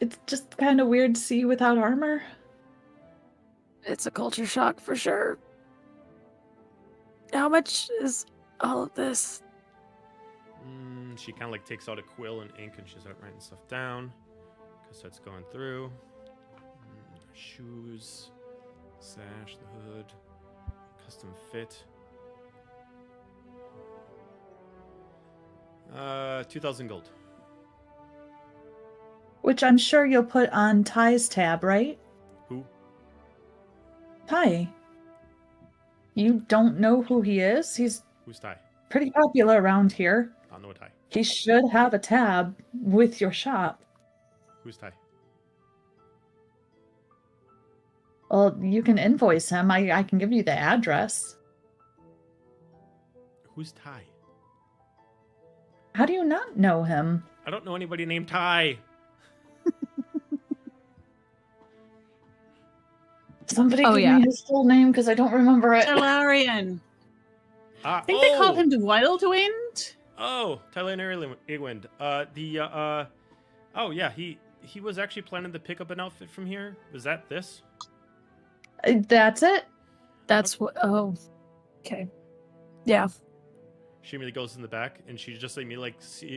It's just kind of weird to see you without armor. It's a culture shock for sure. How much is all of this? She kind of like takes out a quill and ink and she's start writing stuff down. Because that's going through. Shoes, sash, the hood, custom fit. 2,000 gold. Which I'm sure you'll put on Ty's tab, right? Who? Ty. You don't know who he is? He's Who's Ty? pretty popular around here. I don't know a Ty. He should have a tab with your shop. Who's Ty? Well, you can invoice him. I can give you the address. Who's Ty? How do you not know him? I don't know anybody named Ty. Somebody Oh, give yeah. me his full name because I don't remember it. Talarian. I think they called him the Wildwind. Oh, Tylarian Egwind. Oh yeah, he was actually planning to pick up an outfit from here. Was that this? That's it? That's what. Oh, okay. Yeah. She immediately goes in the back, and she just like me like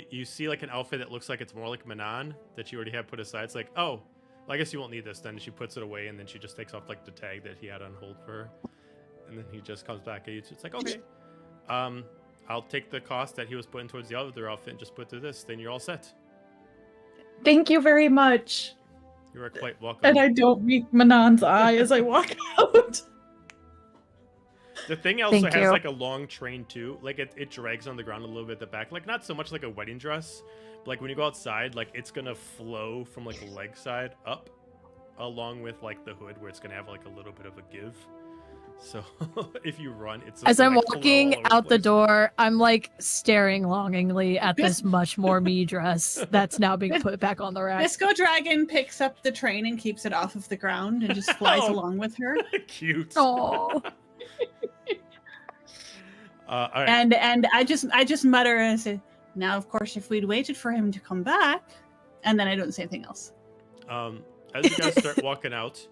you see like an outfit that looks like it's more like Manon that you already have put aside. It's like, oh, well, I guess you won't need this. Then she puts it away, and then she just takes off like the tag that he had on hold for her, and then he just comes back at you. It's like, okay, I'll take the cost that he was putting towards the other outfit and just put to this. Then you're all set. Thank you very much. You are quite welcome. And I don't meet Manon's eye as I walk out. The thing also Thank has you. like a long train too. Like it drags on the ground a little bit at the back. Like not so much like a wedding dress, but like when you go outside, like it's gonna flow from like the leg side up, along with like the hood where it's gonna have like a little bit of a give. So if you run, it's As gonna, I'm like, flow walking all over out the place. door, I'm like staring longingly at this much more me dress that's now being put back on the rack. Disco Dragon picks up the train and keeps it off of the ground and just flies Oh. along with her. Cute. Oh, All right. And I just mutter and say, now of course if we'd waited for him to come back, and then I don't say anything else. As you guys start walking out,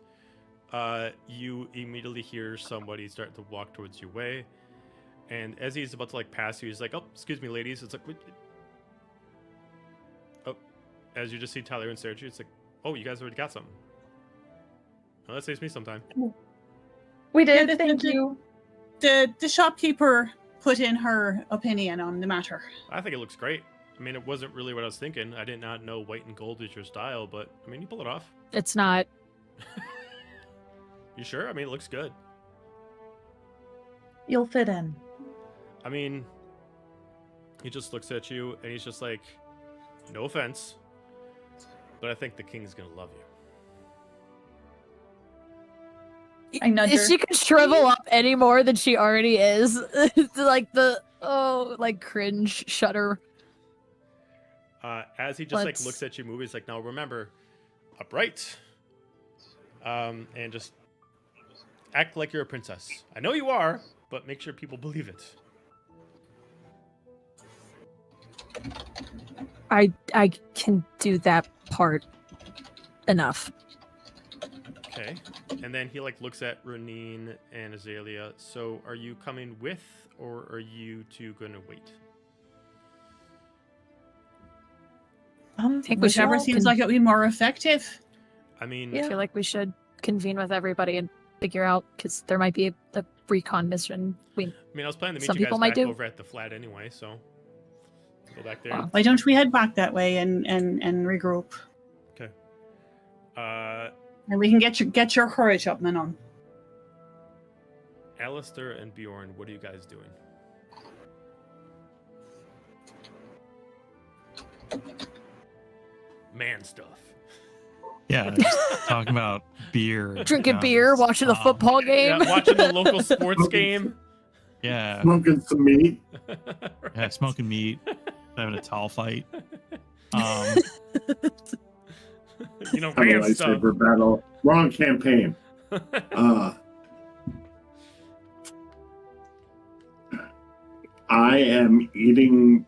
you immediately hear somebody start to walk towards your way, and as he's about to like pass you, he's like, "Oh, excuse me, ladies." It's like, "Wait." Oh, as you just see Tyler and Sergio, it's like, "Oh, you guys already got something." Well, that saves me some time. We did, Yeah, thank you. The shopkeeper put in her opinion on the matter. I think it looks great. I mean, it wasn't really what I was thinking. I did not know white and gold is your style, but I mean, you pull it off. it's not. You sure? I mean, it looks good. You'll fit in. I mean, he just looks at you and he's just like, no offense, but I think the king's gonna love you. I nudge If her. she could shrivel up any more than she already is, like the like cringe shudder. As he just like Let's- looks at you, he's like, now remember, upright, and just act like you're a princess. I know you are, but make sure people believe it. I can do that part enough. Okay. And then he like looks at Roneen and Azalia. So are you coming with, or are you two gonna wait? think we should Whichever all seems like it would be more effective. I mean, Yeah. I feel like we should convene with everybody and figure out, because there might be a recon mission. I was planning to meet Some you guys people might back do. over at the flat anyway, so go back there. Why don't we head back that way and regroup? Okay. And we can get your courage up, Manon. Alistair and Bjorn, what are you guys doing? Man stuff. Yeah, just talking about beer. and Drinking guns. beer, watching the football game. Yeah, watching the local sports game. Yeah, Smoking some meat. yeah, smoking meat, having a towel fight. You know, Having a man stuff. lightsaber battle. Wrong campaign. I am eating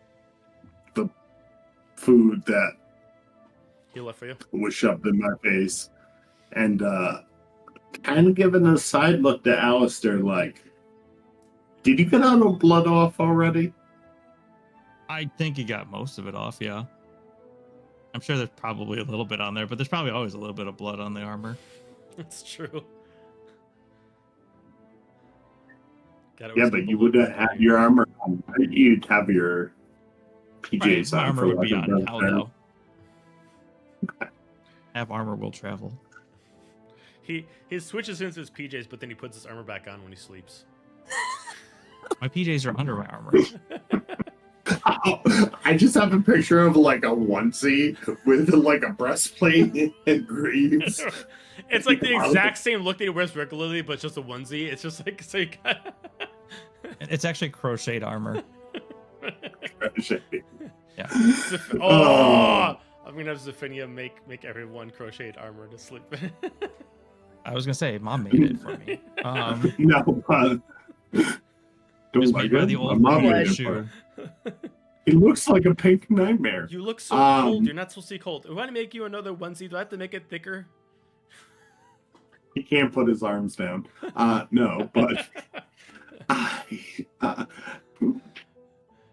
food that He left for you. was shoved in my face, and kind of giving a side look to Alistair, like, did you get all the blood off already? I think he got most of it off, yeah. I'm sure there's probably a little bit on there, but there's probably always a little bit of blood on the armor. That's true. Yeah, but you would have your armor on. You'd have your PJs My on. armor For would be like a on breath now, there. though. Have armor will travel. He switches into his PJs, but then he puts his armor back on when he sleeps. My PJs are under my armor. I just have a picture of like a onesie with like a breastplate and greaves. It's like the exact same look that he wears regularly, but just a onesie. It's just like so. It's actually crocheted armor. Yeah. I'm gonna have Zephinia make everyone crocheted armor to sleep. I was gonna say, Mom made it for me. No, It was don't made like by it. the old My mom woman made it for shoe. it. It looks like a pink nightmare. You look so cold. You're not supposed to be cold. If I want to make you another onesie, do I have to make it thicker? He can't put his arms down. No, but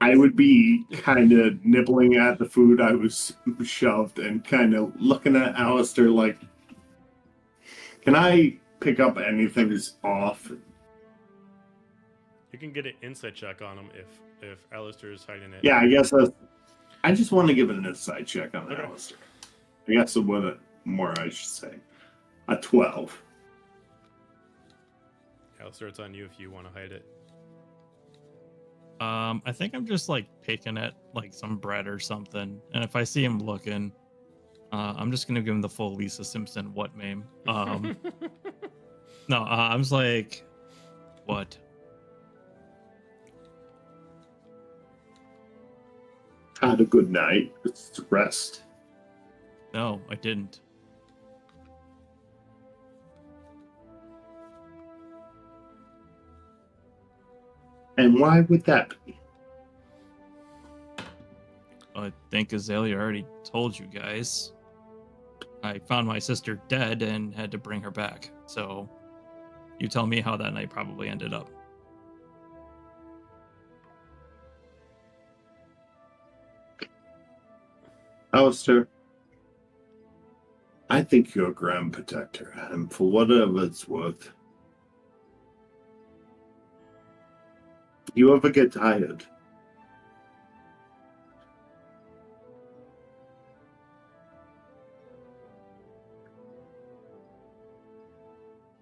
I would be kind of nibbling at the food I was shoved and kind of looking at Alistair like, can I pick up anything that's off? You can get an insight check on him if Alistair is hiding it. Yeah, I guess I just want to give it an insight check on Okay. Alistair. I guess what more I should say. A 12. Alistair, it's on you if you want to hide it. I think I'm just like picking at like some bread or something, and if I see him looking, I'm just gonna give him the full Lisa Simpson what meme. No, I'm just like, what? Had a good night. It's rest. No, I didn't. And why would that be? I think Azalia already told you guys. I found my sister dead and had to bring her back. So, you tell me how that night probably ended up. Alistair, I think you're a grand protector, and for whatever it's worth, you ever get tired?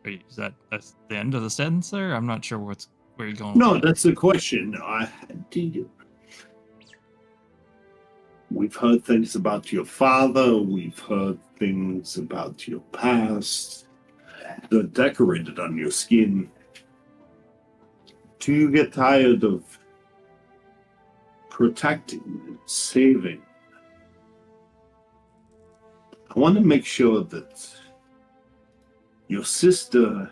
Wait, that's the end of the sentence there? I'm not sure where you're going. No, with that. that's the question. Do you? We've heard things about your father. We've heard things about your past. They're decorated on your skin. Do you get tired of protecting and saving? I want to make sure that your sister,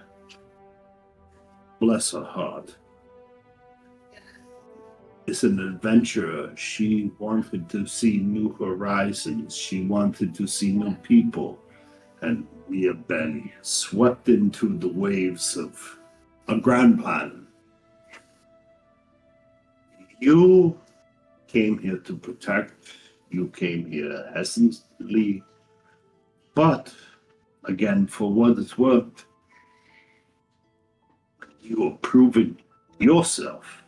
bless her heart, is an adventurer. She wanted to see new horizons. She wanted to see new people. And we have been swept into the waves of a grand plan. You came here to protect. You came here essentially. But, again, for what it's worth, you are proving yourself.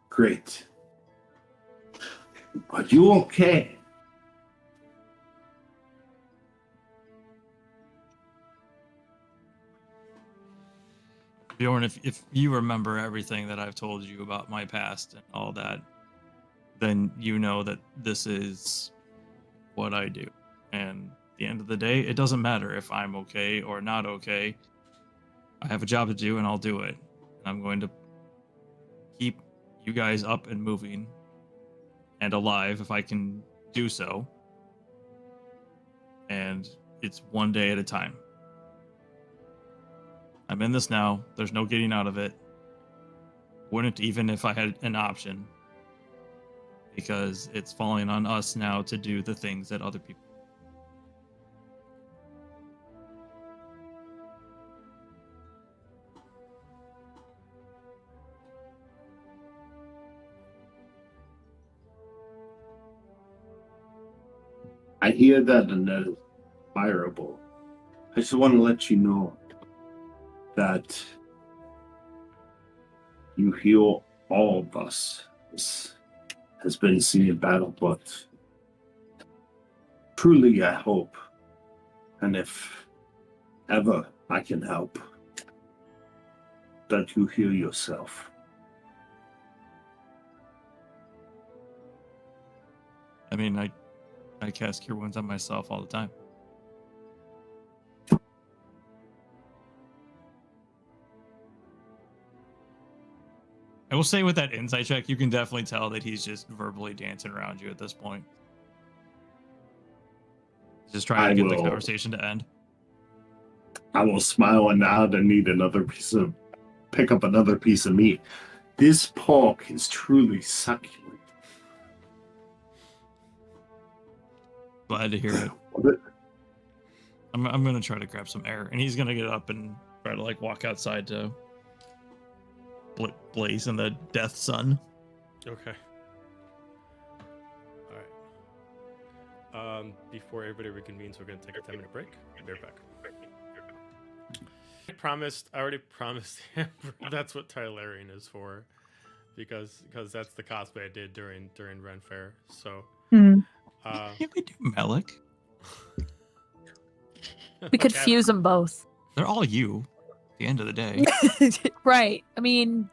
Great. Are you okay? Bjorn, if you remember everything that I've told you about my past and all that, then you know that this is what I do. And at the end of the day, it doesn't matter if I'm okay or not okay. I have a job to do and I'll do it. I'm going to keep you guys up and moving and alive if I can do so. And it's one day at a time. I'm in this now. There's no getting out of it. Wouldn't even if I had an option. because it's falling on us now to do the things that other people. I hear that and that is fireable. I just want to let you know that you heal all of us. This has been seen in battle, but truly I hope, and if ever I can help, that you heal yourself. I mean, I cast Cure Wounds on myself all the time. I will say with that insight check, you can definitely tell that he's just verbally dancing around you at this point. Just trying to get the conversation to end. I will smile and nod and need pick up another piece of meat. This pork is truly succulent. Glad to hear it. I'm gonna try to grab some air, and he's gonna get up and try to like walk outside to blaze in the death sun. Okay. All right. Before everybody reconvenes, we're gonna take a 10-minute break. Be right back. I already promised him that's what Tylarian is for, because that's the cosplay I did during Ren Fair. So. Hmm. Can we do Melik? We could fuse them both. They're all you. At the end of the day, Right. I mean,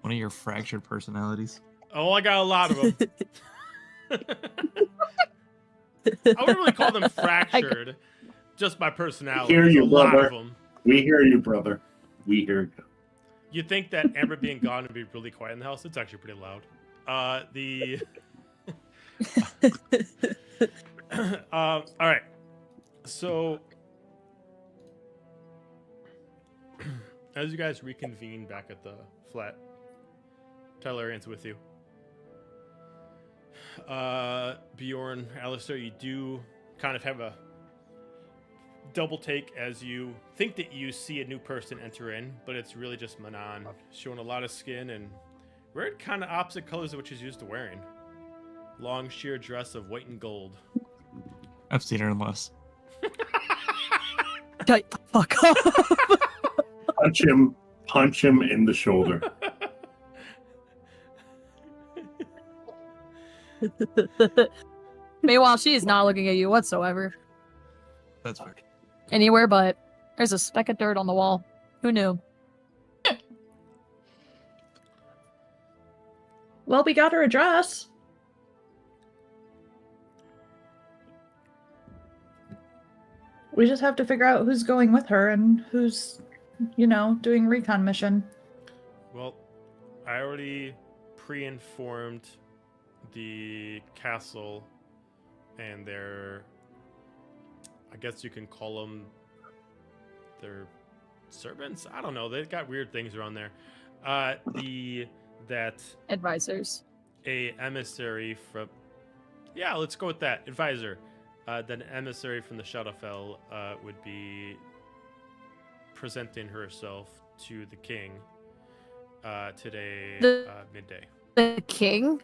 one of your fractured personalities. Oh, I got a lot of them. I wouldn't really call them fractured. Just my personality. Hear you, a lot brother. of them. We hear you, brother. We hear you. You'd think that Ambre being gone would be really quiet in the house. It's actually pretty loud. All right. So, as you guys reconvene back at the flat, Tylarian's with you. Bjorn, Alistair, you do kind of have a double take as you think that you see a new person enter in, but it's really just Manon, showing a lot of skin and wearing kind of opposite colors of what she's used to wearing. Long sheer dress of white and gold. I've seen her in less. shut the fuck up. Punch him in the shoulder. Meanwhile, she is not looking at you whatsoever. That's fair. Anywhere but. There's a speck of dirt on the wall. Who knew? Well, we got her address. We just have to figure out who's going with her and who's, doing recon mission. Well, I already pre-informed the castle and their, I guess you can call them their servants. I don't know. They've got weird things around there. That Advisors. a emissary from, yeah, let's go with that, advisor. That an emissary from the Shadowfell would be presenting herself to the king today midday. The king?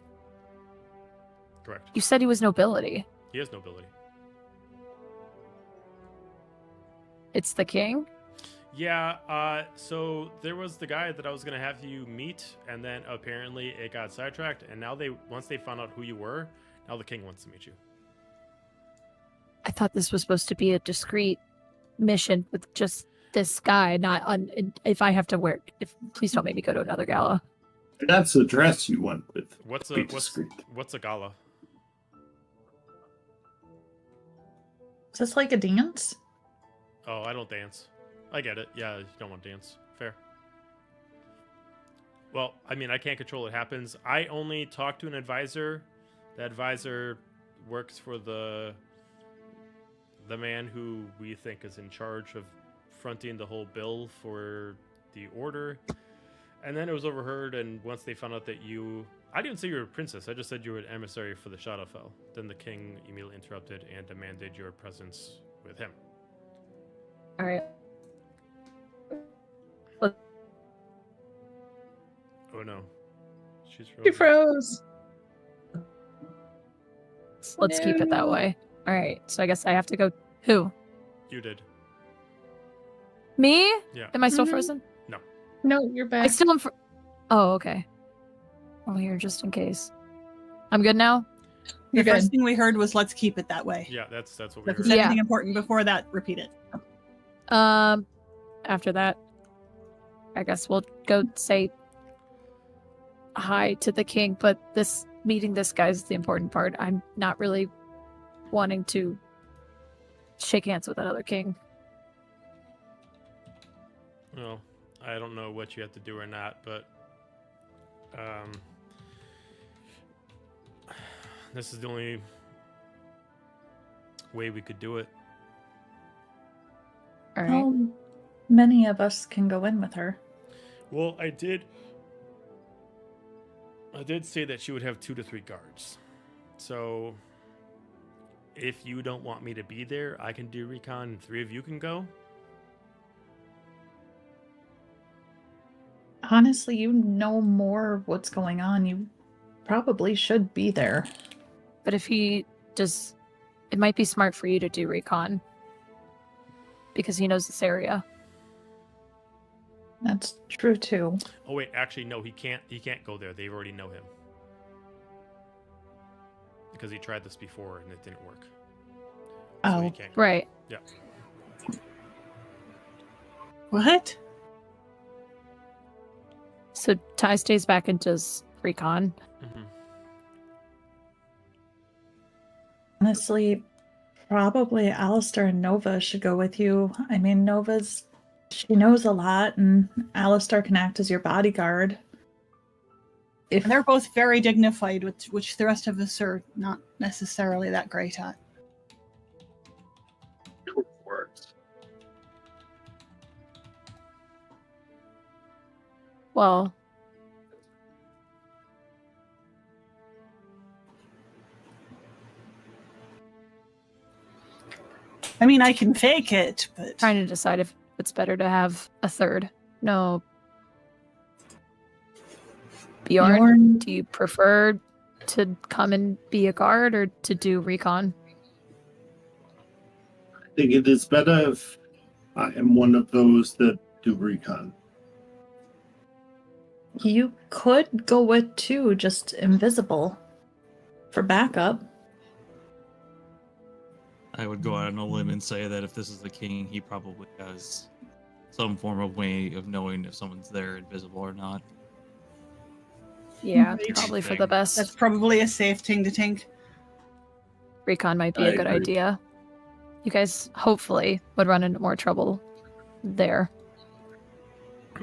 Correct. You said he was nobility. He has nobility. It's the king? Yeah, so there was the guy that I was going to have you meet, and then apparently it got sidetracked, and now once they found out who you were, now the king wants to meet you. I thought this was supposed to be a discreet mission with just this guy, if I have to please don't make me go to another gala. That's the dress you went with. What's a gala? Is this like a dance? Oh, I don't dance. I get it. Yeah, you don't want to dance. Fair. Well, I mean, I can't control what happens. I only talk to an advisor. The advisor works for the man who we think is in charge of fronting the whole bill for the order. And then it was overheard, and once they found out that I didn't say you were a princess, I just said you were an emissary for the Shadowfell. Then the king immediately interrupted and demanded your presence with him. All right. Oh no. She's He frozen. froze. Let's keep it that way. All right. So I guess I have to go. Who? You did. Me? Yeah. Am I still Mhm. frozen? No, you're I back. still am. Oh, okay. I'm here just in case. I'm good now. The You're first good. thing we heard was "Let's keep it that way." Yeah, that's what we If heard. there's Yeah. anything important before that, repeat it. After that, I guess we'll go say hi to the king. But meeting this guy is the important part. I'm not really wanting to shake hands with another king. Well, I don't know what you have to do or not, but this is the only way we could do it. All right. How many of us can go in with her? Well, I did say that she would have 2 to 3 guards. So if you don't want me to be there, I can do recon and 3 of you can go. Honestly, you know more what's going on. You probably should be there. But if he does, it might be smart for you to do recon because he knows this area. That's true too. Oh wait, actually no, he can't go there. They already know him. Because he tried this before and it didn't work. So he Oh, can't go. Right. Yeah. What? So Ty stays back and does recon. Mm-hmm. honestly, probably Alistair and Nova should go with you. I mean, she knows a lot, and Alistair can act as your bodyguard. If And they're both very dignified, which the rest of us are not necessarily that great at. Works. Well, I mean, I can fake it, but trying to decide if it's better to have a third. No. Bjorn, do you prefer to come and be a guard or to do recon? I think it is better if I am one of those that do recon. you could go with two, just invisible, for backup. I would go out on a limb and say that if this is the king, he probably has some form of way of knowing if someone's there invisible or not. Yeah, Right. probably for the best. that's probably a safe thing to think. Recon might be I a good agree. idea. You guys hopefully would run into more trouble there. As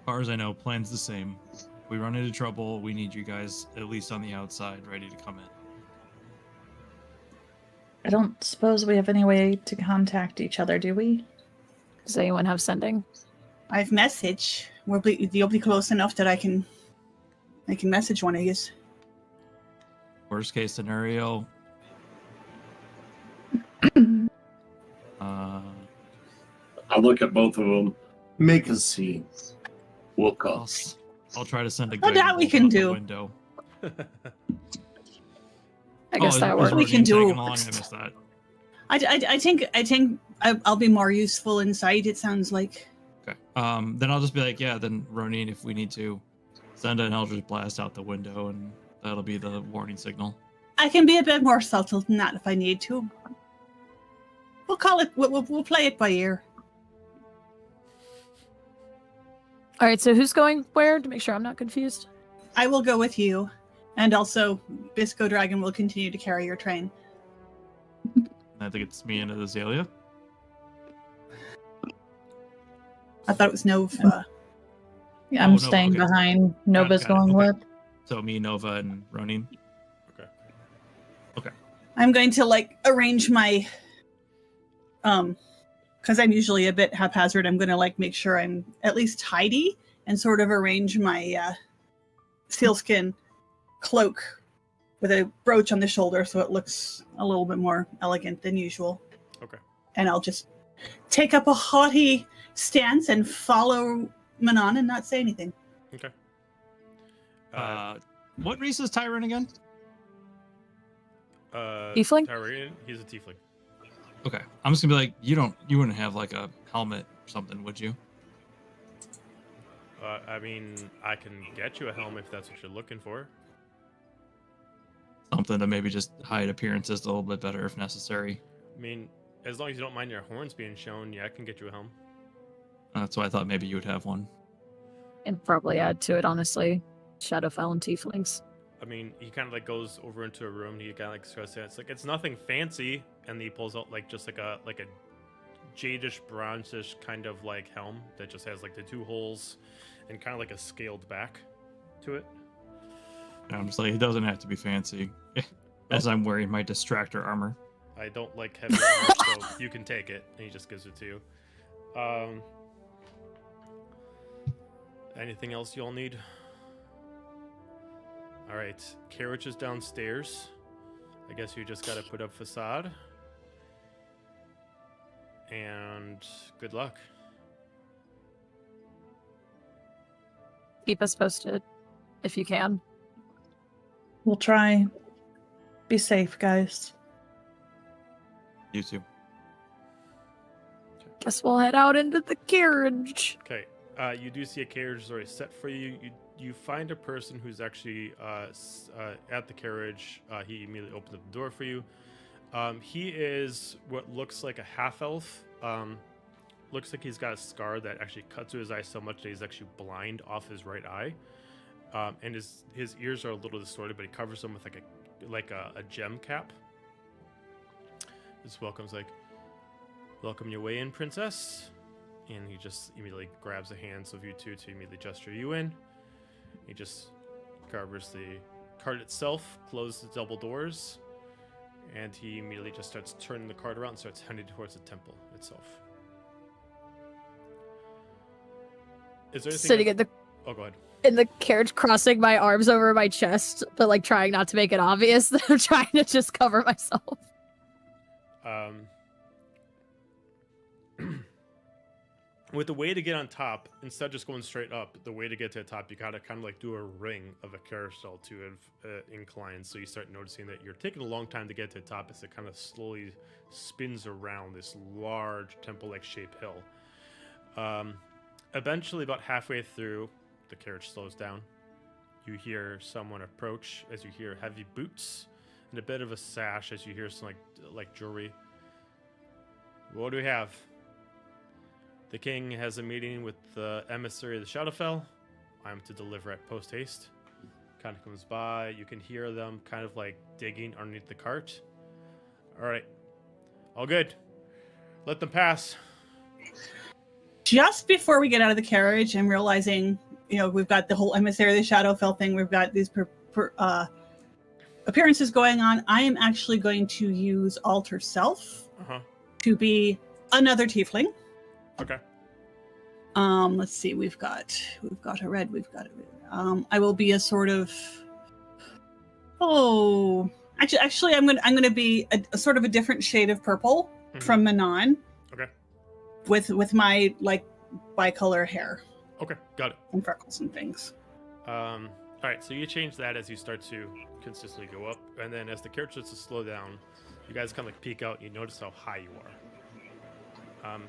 far as I know, plan's the same. If we run into trouble, we need you guys at least on the outside, ready to come in. I don't suppose we have any way to contact each other, do we? Does anyone have sending? I've message. You'll be close enough that I can message one of you. Worst case scenario, I'll look at both of them. Make a scene. We'll call. I'll try to send a Oh, guy that we can do. window. I guess that works. We can do- Tagging along? I missed that. I think I'll be more useful inside. It sounds like. Okay. Then I'll just be like, yeah. Then Roneen, if we need to send an Eldritch Blast out the window, and that'll be the warning signal. I can be a bit more subtle than that if I need to. We'll call it. We'll play it by ear. All right, so who's going where to make sure I'm not confused? I will go with you, and also Bisco Dragon will continue to carry your train. I think it's me and Azalia. I thought it was Nova. Yeah, I'm Oh, no, staying okay. behind. Nova's got it, going okay. with. So me, Nova, and Roneen. I'm going to arrange my because I'm usually a bit haphazard. I'm going to make sure I'm at least tidy and sort of arrange my sealskin cloak with a brooch on the shoulder so it looks a little bit more elegant than usual. Okay. And I'll just take up a haughty stance and follow Manon and not say anything. Okay. What race is Tyron again? Tiefling? Tyrion, he's a tiefling. Okay, I'm just gonna be like, you wouldn't have like a helmet or something, would you? I mean, I can get you a helm if that's what you're looking for. Something to maybe just hide appearances a little bit better if necessary. I mean, as long as you don't mind your horns being shown, yeah, I can get you a helm. That's why I thought maybe you would have one. And probably add to it, honestly. Shadowfell and tieflings. I mean, he kind of like goes over into a room. He kind of like starts to, it's like it's nothing fancy, and he pulls out like just like a jadish, bronzish kind of like helm that just has like the 2 holes and kind of like a scaled back to it. And I'm just like, it doesn't have to be fancy. As I'm wearing my distractor armor. I don't like heavy armor, so you can take it. And he just gives it to you. Anything else you all need? All right, carriage is downstairs. I guess you just got to put up facade. And good luck. Keep us posted, if you can. We'll try. Be safe, guys. You too. Guess we'll head out into the carriage. Okay, you do see a carriage is already set for you. You find a person who's actually at the carriage. He immediately opens up the door for you. He is what looks like a half-elf. Looks like he's got a scar that actually cuts through his eye so much that he's actually blind off his right eye. And his ears are a little distorted, but he covers them with like a gem cap. This welcome's like, welcome your way in, princess. And he just immediately grabs the hands of you two to immediately gesture you in. He just covers the cart itself, closes the double doors, and he immediately just starts turning the cart around and starts heading towards the temple itself. Is there anything Sitting in the Oh, go ahead. in the carriage, crossing my arms over my chest, but like trying not to make it obvious that I'm trying to just cover myself. With the way to get on top, instead of just going straight up, the way to get to the top, you gotta kind of like do a ring of a carousel to incline. So you start noticing that you're taking a long time to get to the top as it kind of slowly spins around this large temple-like shaped hill. Eventually, about halfway through, the carriage slows down. You hear someone approach as you hear heavy boots and a bit of a sash as you hear some like jewelry. What do we have? The king has a meeting with the emissary of the Shadowfell. I'm to deliver at post haste. Kind of comes by. You can hear them kind of like digging underneath the cart. All right. All good. Let them pass. Just before we get out of the carriage and realizing, we've got the whole emissary of the Shadowfell thing, we've got these appearances going on, I am actually going to use Alter Self to be another tiefling. Okay. Let's see. We've got a red. I will be a sort of. Oh, actually, I'm gonna be a sort of a different shade of purple from Manon. Okay. With my like bicolor hair. Okay, got it. And freckles and things. All right, so you change that as you start to consistently go up, and then as the carriage starts to slow down, you guys kind of like peek out and you notice how high you are.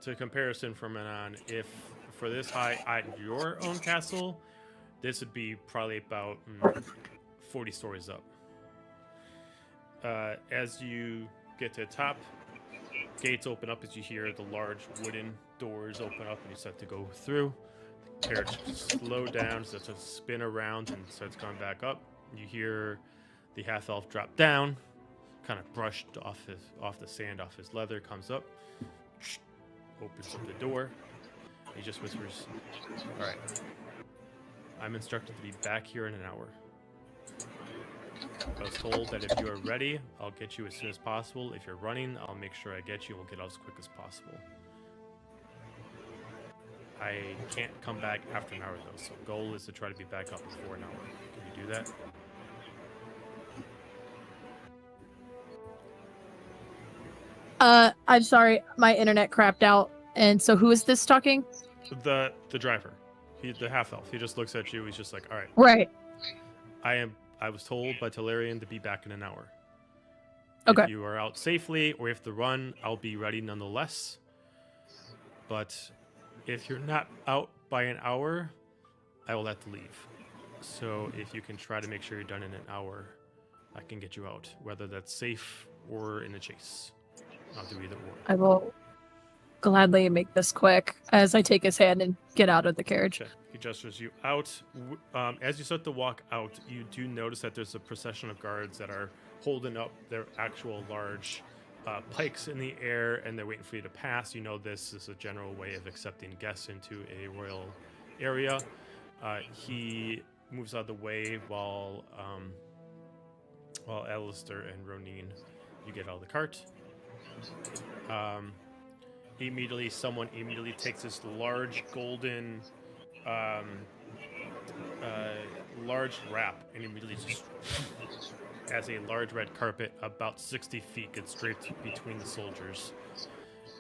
To comparison from Manon, if for this high at your own castle, this would be probably about 40 stories up. As you get to the top, gates open up as you hear the large wooden doors open up and you start to go through. The carriage slows down, starts to spin around and starts going back up. You hear the half-elf drop down, kind of brushed off the sand off his leather, comes up, opens up the door. He just whispers, "All right, I'm instructed to be back here in an hour. I was told that if you are ready, I'll get you as soon as possible. If you're running, I'll make sure I get you. We'll get out as quick as possible. I can't come back after an hour though, so goal is to try to be back up before an hour. Can you do that? I'm sorry, my internet crapped out. And so who is this talking? The driver. The half elf. He just looks at you, he's just like, alright. Right. I was told by Talarian to be back in an hour. Okay. If you are out safely or if to run, I'll be ready nonetheless. But if you're not out by an hour, I will have to leave. So if you can try to make sure you're done in an hour, I can get you out, whether that's safe or in a chase. I'll do either or. I will gladly make this quick as I take his hand and get out of the carriage. Okay. He gestures you out. As you start to walk out, you do notice that there's a procession of guards that are holding up their actual large pikes in the air, and they're waiting for you to pass. You know this is a general way of accepting guests into a royal area. He moves out of the way while Alistair and Roneen, you get out of the cart. Someone immediately takes this large golden, large wrap and immediately just as a large red carpet about 60 feet gets draped between the soldiers,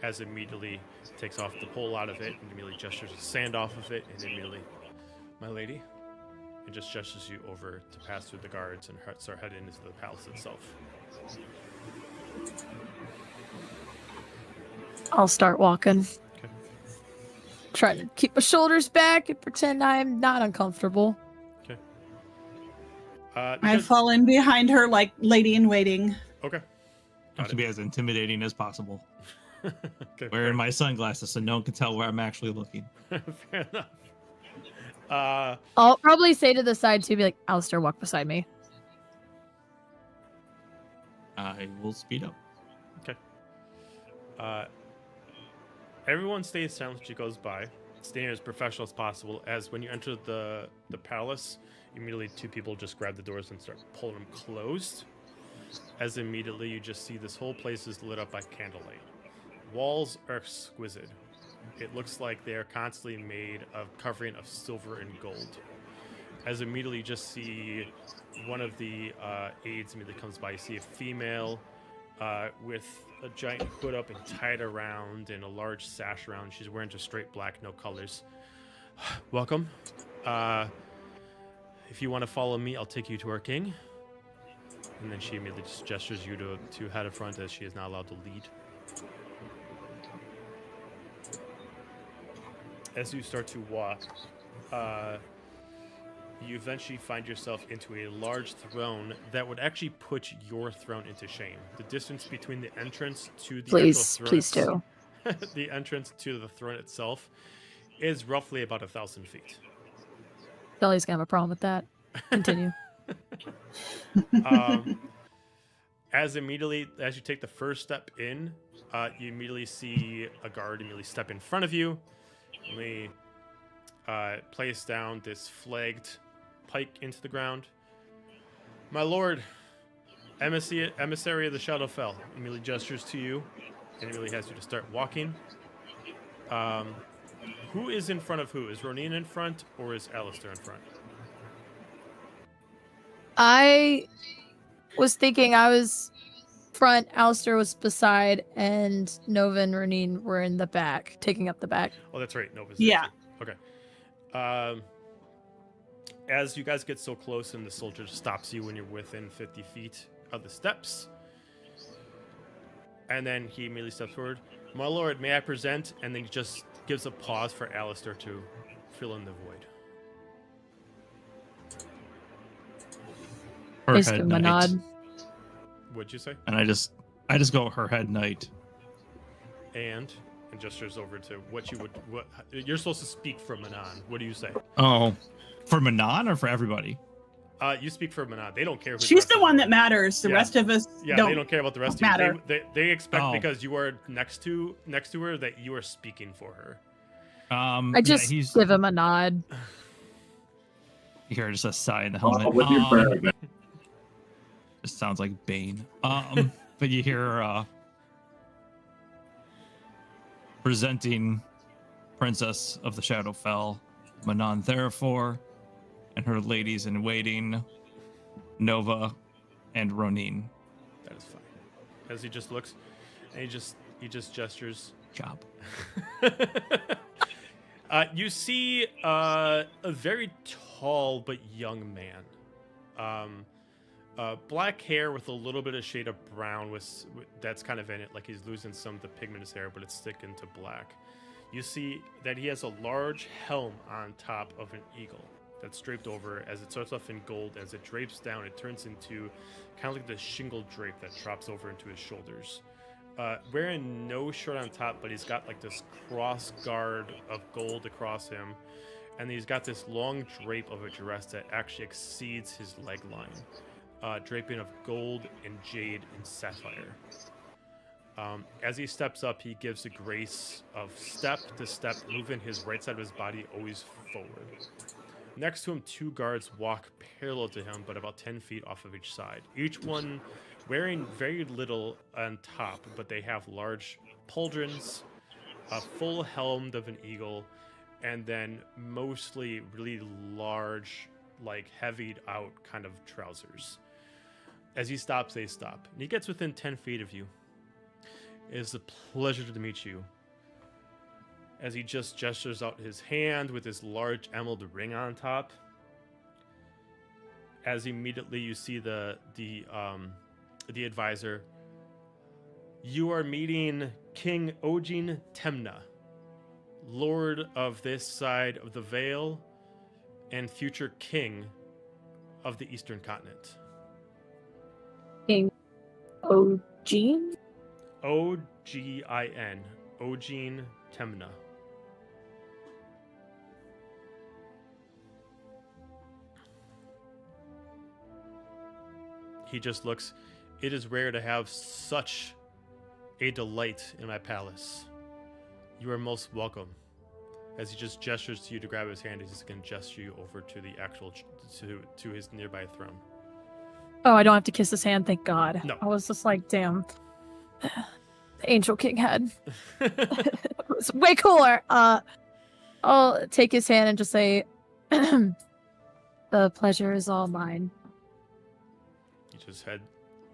as immediately takes off the pole out of it and immediately gestures the sand off of it, and immediately, my lady, and just gestures you over to pass through the guards and start heading into the palace itself. I'll start walking. Okay. Try to keep my shoulders back and pretend I'm not uncomfortable. Okay. I fall in behind her like lady in waiting. Okay. I have to be as intimidating as possible. Okay, Wearing my sunglasses so no one can tell where I'm actually looking. fair enough. I'll probably say to the side too, be like, Alistair, walk beside me. I will speed up. Okay. Everyone stays silent as she goes by, staying as professional as possible, as when you enter the palace, immediately two people just grab the doors and start pulling them closed, as immediately you just see this whole place is lit up by candlelight. Walls are exquisite. It looks like they are constantly made of covering of silver and gold. As immediately you just see one of the aides immediately comes by, you see a female with a giant hood up and tied around and a large sash around. She's wearing just straight black, no colors. Welcome. If you want to follow me, I'll take you to our king. And then she immediately just gestures you to head in front, as she is not allowed to lead. As you start to walk, you eventually find yourself into a large throne that would actually put your throne into shame. The distance between the entrance to the actual throne, Please do. the entrance to the throne itself is roughly about 1,000 feet. Kelly's gonna have a problem with that. Continue. As you take the first step in, you immediately see a guard immediately step in front of you. They place down this flagged pike into the ground. My lord, emissary of the Shadowfell, immediately gestures to you and immediately has you to start walking. Who is in front of who? Is Roneen in front or is Alistair in front? I was thinking I was front, Alistair was beside, and Nova and Roneen were in the back, taking up the back. Oh, that's right. Nova's Yeah. there. Okay. As you guys get so close and the soldier stops you when you're within 50 feet of the steps, and then he immediately steps forward. My lord, may I present? And then he just gives a pause for Alistair to fill in the void. Her Just head give him a knight. nod. What'd you say? And I just go her head knight. And gestures over to what you're supposed to speak for Manon. What do you say? Oh, for Manon or for everybody? You speak for Manon. They don't care who She's rest the of one them that are. matters. The Yeah. rest of us Yeah, don't. they don't care about the rest matter. of you. They expect Oh. because you are next to her that you are speaking for her. I just he's give him a nod. you hear just a sigh in the helmet. With your bird, man. Just sounds like Bane. But you hear presenting Princess of the Shadowfell, Manon Therefore, and her ladies in waiting, Nova and Roneen. That is fine. As he just looks, and he just gestures. Job. You see a very tall but young man. Black hair with a little bit of shade of brown that's kind of in it, like he's losing some of the pigment in his hair, but it's sticking to black. You see that he has a large helm on top of an eagle that's draped over. As it starts off in gold, as it drapes down, it turns into kind of like the shingle drape that drops over into his shoulders. Wearing no shirt on top, but he's got like this cross guard of gold across him, and he's got this long drape of a dress that actually exceeds his leg line, draping of gold and jade and sapphire. As he steps up, he gives a grace of step to step, moving his right side of his body always forward. Next to him, 2 guards walk parallel to him, but about 10 feet off of each side. Each one wearing very little on top, but they have large pauldrons, a full helm of an eagle, and then mostly really large, like heavied out kind of trousers. As he stops, they stop. And he gets within 10 feet of you. It is a pleasure to meet you. As he just gestures out his hand with his large emerald ring on top. As immediately you see the advisor. You are meeting King Ojin Temna, Lord of this side of the Vale and future King of the Eastern Continent. King Ojin? O-G-I-N. Ojin Temna. He just looks. It is rare to have such a delight in my palace. You are most welcome. As he just gestures to you to grab his hand, he's just going to gesture you over to the actual to his nearby throne. Oh, I don't have to kiss his hand, thank God. No. I was just like, damn. The Angel King head. It was way cooler. I'll take his hand and just say, the pleasure is all mine.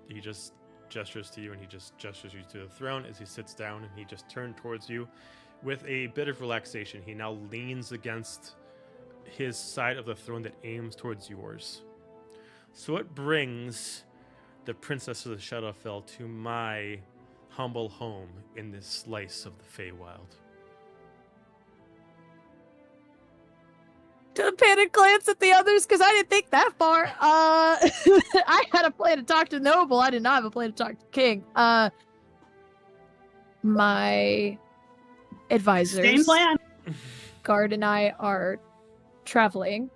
He just gestures to you, and he just gestures you to the throne as he sits down, and he just turned towards you with a bit of relaxation. He now leans against his side of the throne that aims towards yours. So it brings the Princess of the Shadowfell to my humble home in this slice of the Feywild. To a panic glance at the others because I didn't think that far. I had a plan to talk to Noble. I did not have a plan to talk to King. My advisors, Same plan. Guard and I are traveling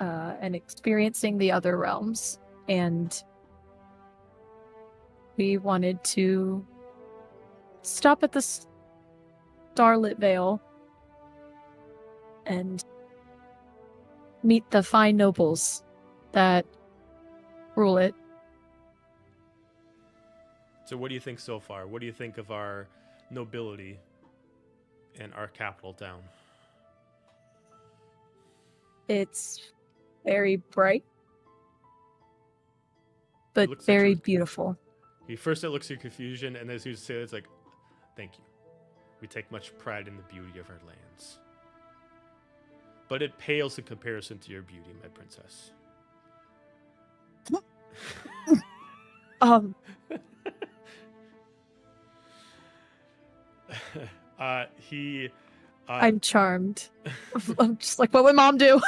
and experiencing the other realms, and we wanted to stop at the Starlit Vale and meet the fine nobles that rule it. So what do you think so far? What do you think of our nobility and our capital town? It's very bright, but looks at very you. beautiful. First it looks at your confusion, and as you say it's like, thank you. We take much pride in the beauty of our lands. But it pales in comparison to your beauty, my princess. I'm charmed. I'm just like, what would Mom do?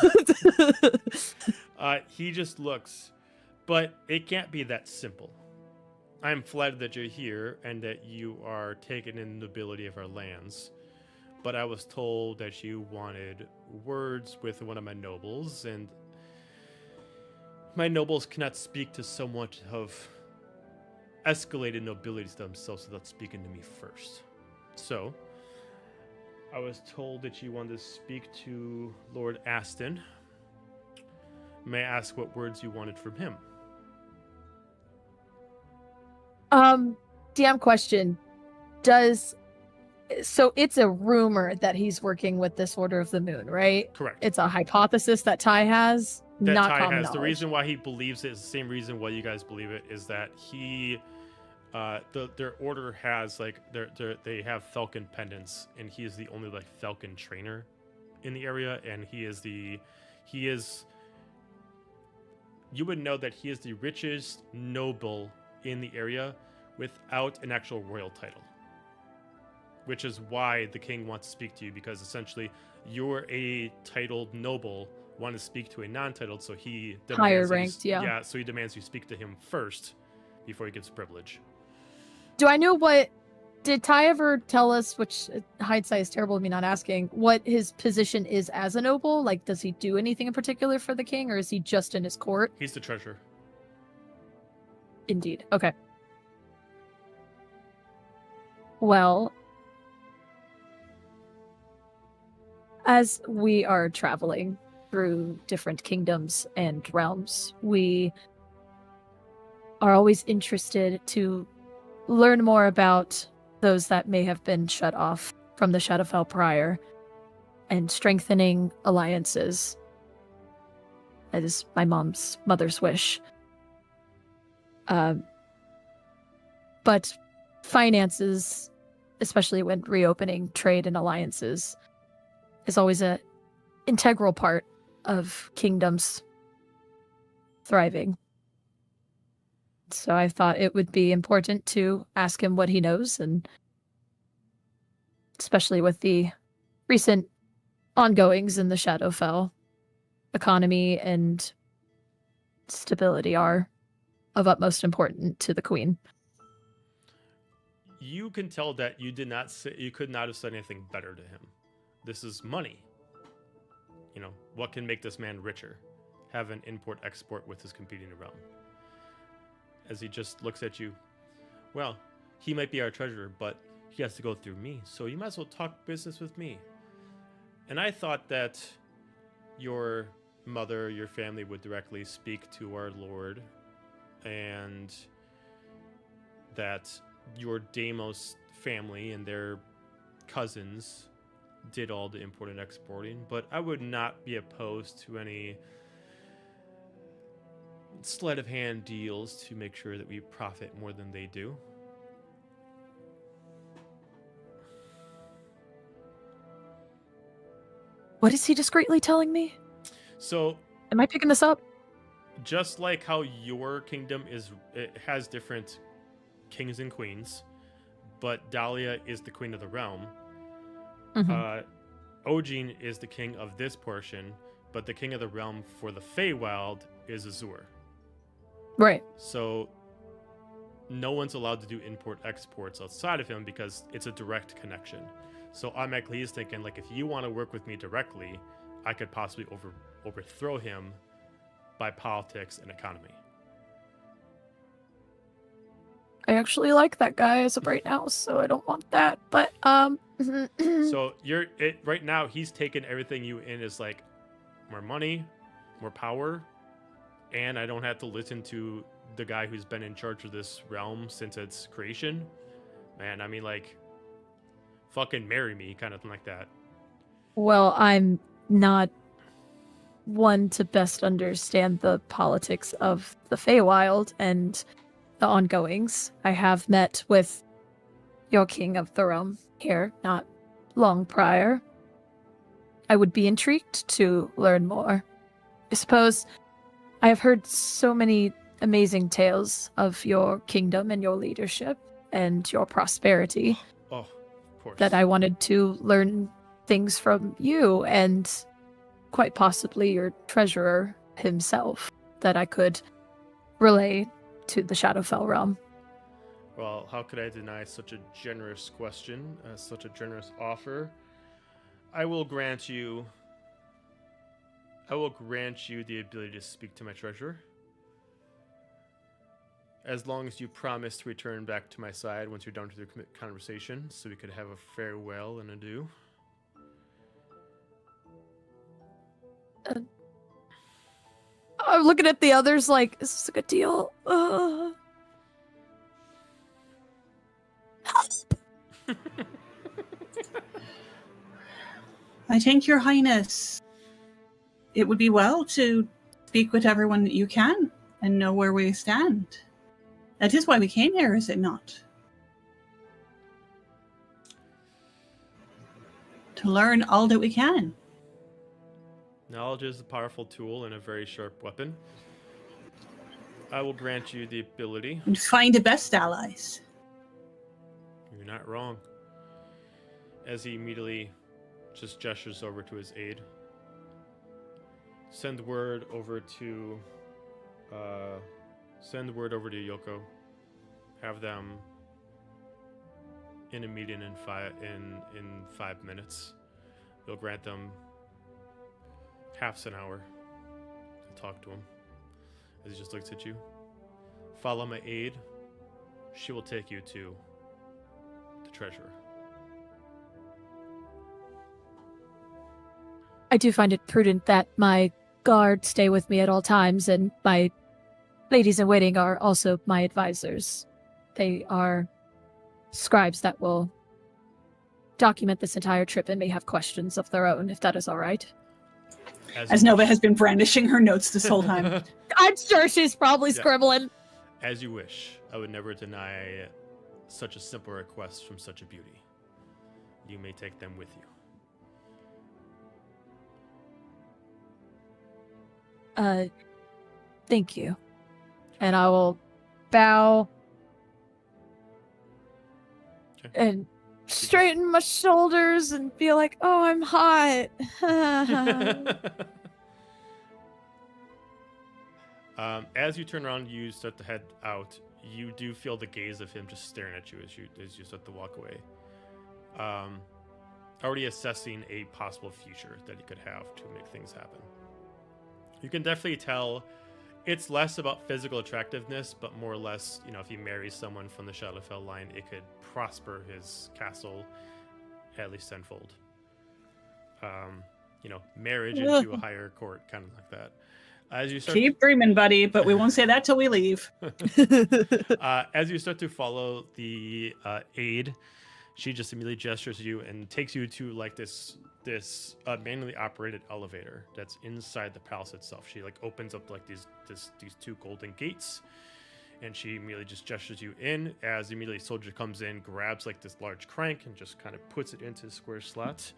He just looks, but it can't be that simple. I'm flattered that you're here and that you are taking in the nobility of our lands. But I was told that you wanted words with one of my nobles, and my nobles cannot speak to someone of escalated nobility to themselves without speaking to me first. So, I was told that you wanted to speak to Lord Aston. May I ask what words you wanted from him? DM question. So it's a rumor that he's working with this Order of the Moon, right? Correct. It's a hypothesis that Ty has, That not Ty common has. knowledge. The reason why he believes it is the same reason why you guys believe it, is that he, their order has like they have Falcon pendants, and he is the only like Falcon trainer in the area, and he is. You would know that he is the richest noble in the area without an actual royal title. Which is why the king wants to speak to you, because essentially you're a titled noble, want to speak to a non-titled, so he demands Higher that ranked, yeah. Yeah, so he demands you speak to him first before he gives privilege. Do I know what... Did Ty ever tell us, which hindsight is terrible of me not asking, what his position is as a noble? Like, does he do anything in particular for the king, or is he just in his court? He's the treasurer. Indeed. Okay. Well... As we are traveling through different kingdoms and realms, we are always interested to learn more about those that may have been shut off from the Shadowfell prior and strengthening alliances. That is my mother's wish. But finances, especially when reopening trade and alliances, is always an integral part of kingdoms thriving. So I thought it would be important to ask him what he knows, and especially with the recent ongoings in the Shadowfell, economy and stability are of utmost importance to the Queen. You can tell that you could not have said anything better to him. This is money. You know, what can make this man richer? Have an import-export with his competing realm. As he just looks at you, well, he might be our treasurer, but he has to go through me, so you might as well talk business with me. And I thought that your mother, your family would directly speak to our Lord, and that your Deimos family and their cousins did all the import and exporting, but I would not be opposed to any sleight of hand deals to make sure that we profit more than they do. What is he discreetly telling me? So, am I picking this up? Just like how your kingdom it has different kings and queens, but Dahlia is the queen of the realm. Ojin is the king of this portion, but the king of the realm for the Feywild is Azur. Right. So no one's allowed to do import-exports outside of him because it's a direct connection. So automatically he's thinking, like, if you want to work with me directly, I could possibly overthrow him by politics and economy. I actually like that guy as of right now, so I don't want that. But So right now he's taking everything you in as like more money, more power, and I don't have to listen to the guy who's been in charge of this realm since its creation. Man, I mean, like, fucking marry me, kind of thing like that. Well, I'm not one to best understand the politics of the Feywild and the ongoings. I have met with your king of the realm here not long prior. I would be intrigued to learn more. I suppose I have heard so many amazing tales of your kingdom and your leadership and your prosperity. Oh, of course. That I wanted to learn things from you and quite possibly your treasurer himself that I could relay to the Shadowfell realm. Well, how could I deny such a generous question, such a generous offer? I will grant you the ability to speak to my treasurer. As long as you promise to return back to my side once you're done with the conversation, so we could have a farewell and adieu. I'm looking at the others like, is this a good deal? Help! I think, Your Highness, it would be well to speak with everyone that you can and know where we stand. That is why we came here, is it not? To learn all that we can. Knowledge is a powerful tool and a very sharp weapon. I will grant you the ability. And find the best allies. You're not wrong. As he immediately just gestures over to his aide. Send word over to Yoko. Have them in a meeting in 5 minutes. You'll grant them half an hour to talk to him. As he just looks at you. Follow my aide. She will take you to the treasurer. I do find it prudent that my guard stay with me at all times, and my ladies in waiting are also my advisors. They are scribes that will document this entire trip and may have questions of their own, if that is all right. As Nova has been brandishing her notes this whole time. I'm sure she's probably scribbling. As you wish. I would never deny such a simple request from such a beauty. You may take them with you. Thank you. And I will bow and straighten my shoulders and feel like, oh, I'm hot. As you turn around, you start to head out. You do feel the gaze of him just staring at you as you start to walk away. Already assessing a possible future that he could have to make things happen. You can definitely tell it's less about physical attractiveness, but more or less, if he marries someone from the Shadowfell line, it could prosper his castle at least tenfold. Marriage into a higher court, kind of like that. As you start Keep dreaming, buddy, but we won't say that till we leave. As you start to follow the aide, she just immediately gestures to you and takes you to like this manually operated elevator that's inside the palace itself. She opens up these two golden gates, and she immediately just gestures you in. As immediately soldier comes in, grabs this large crank and just kind of puts it into the square slot.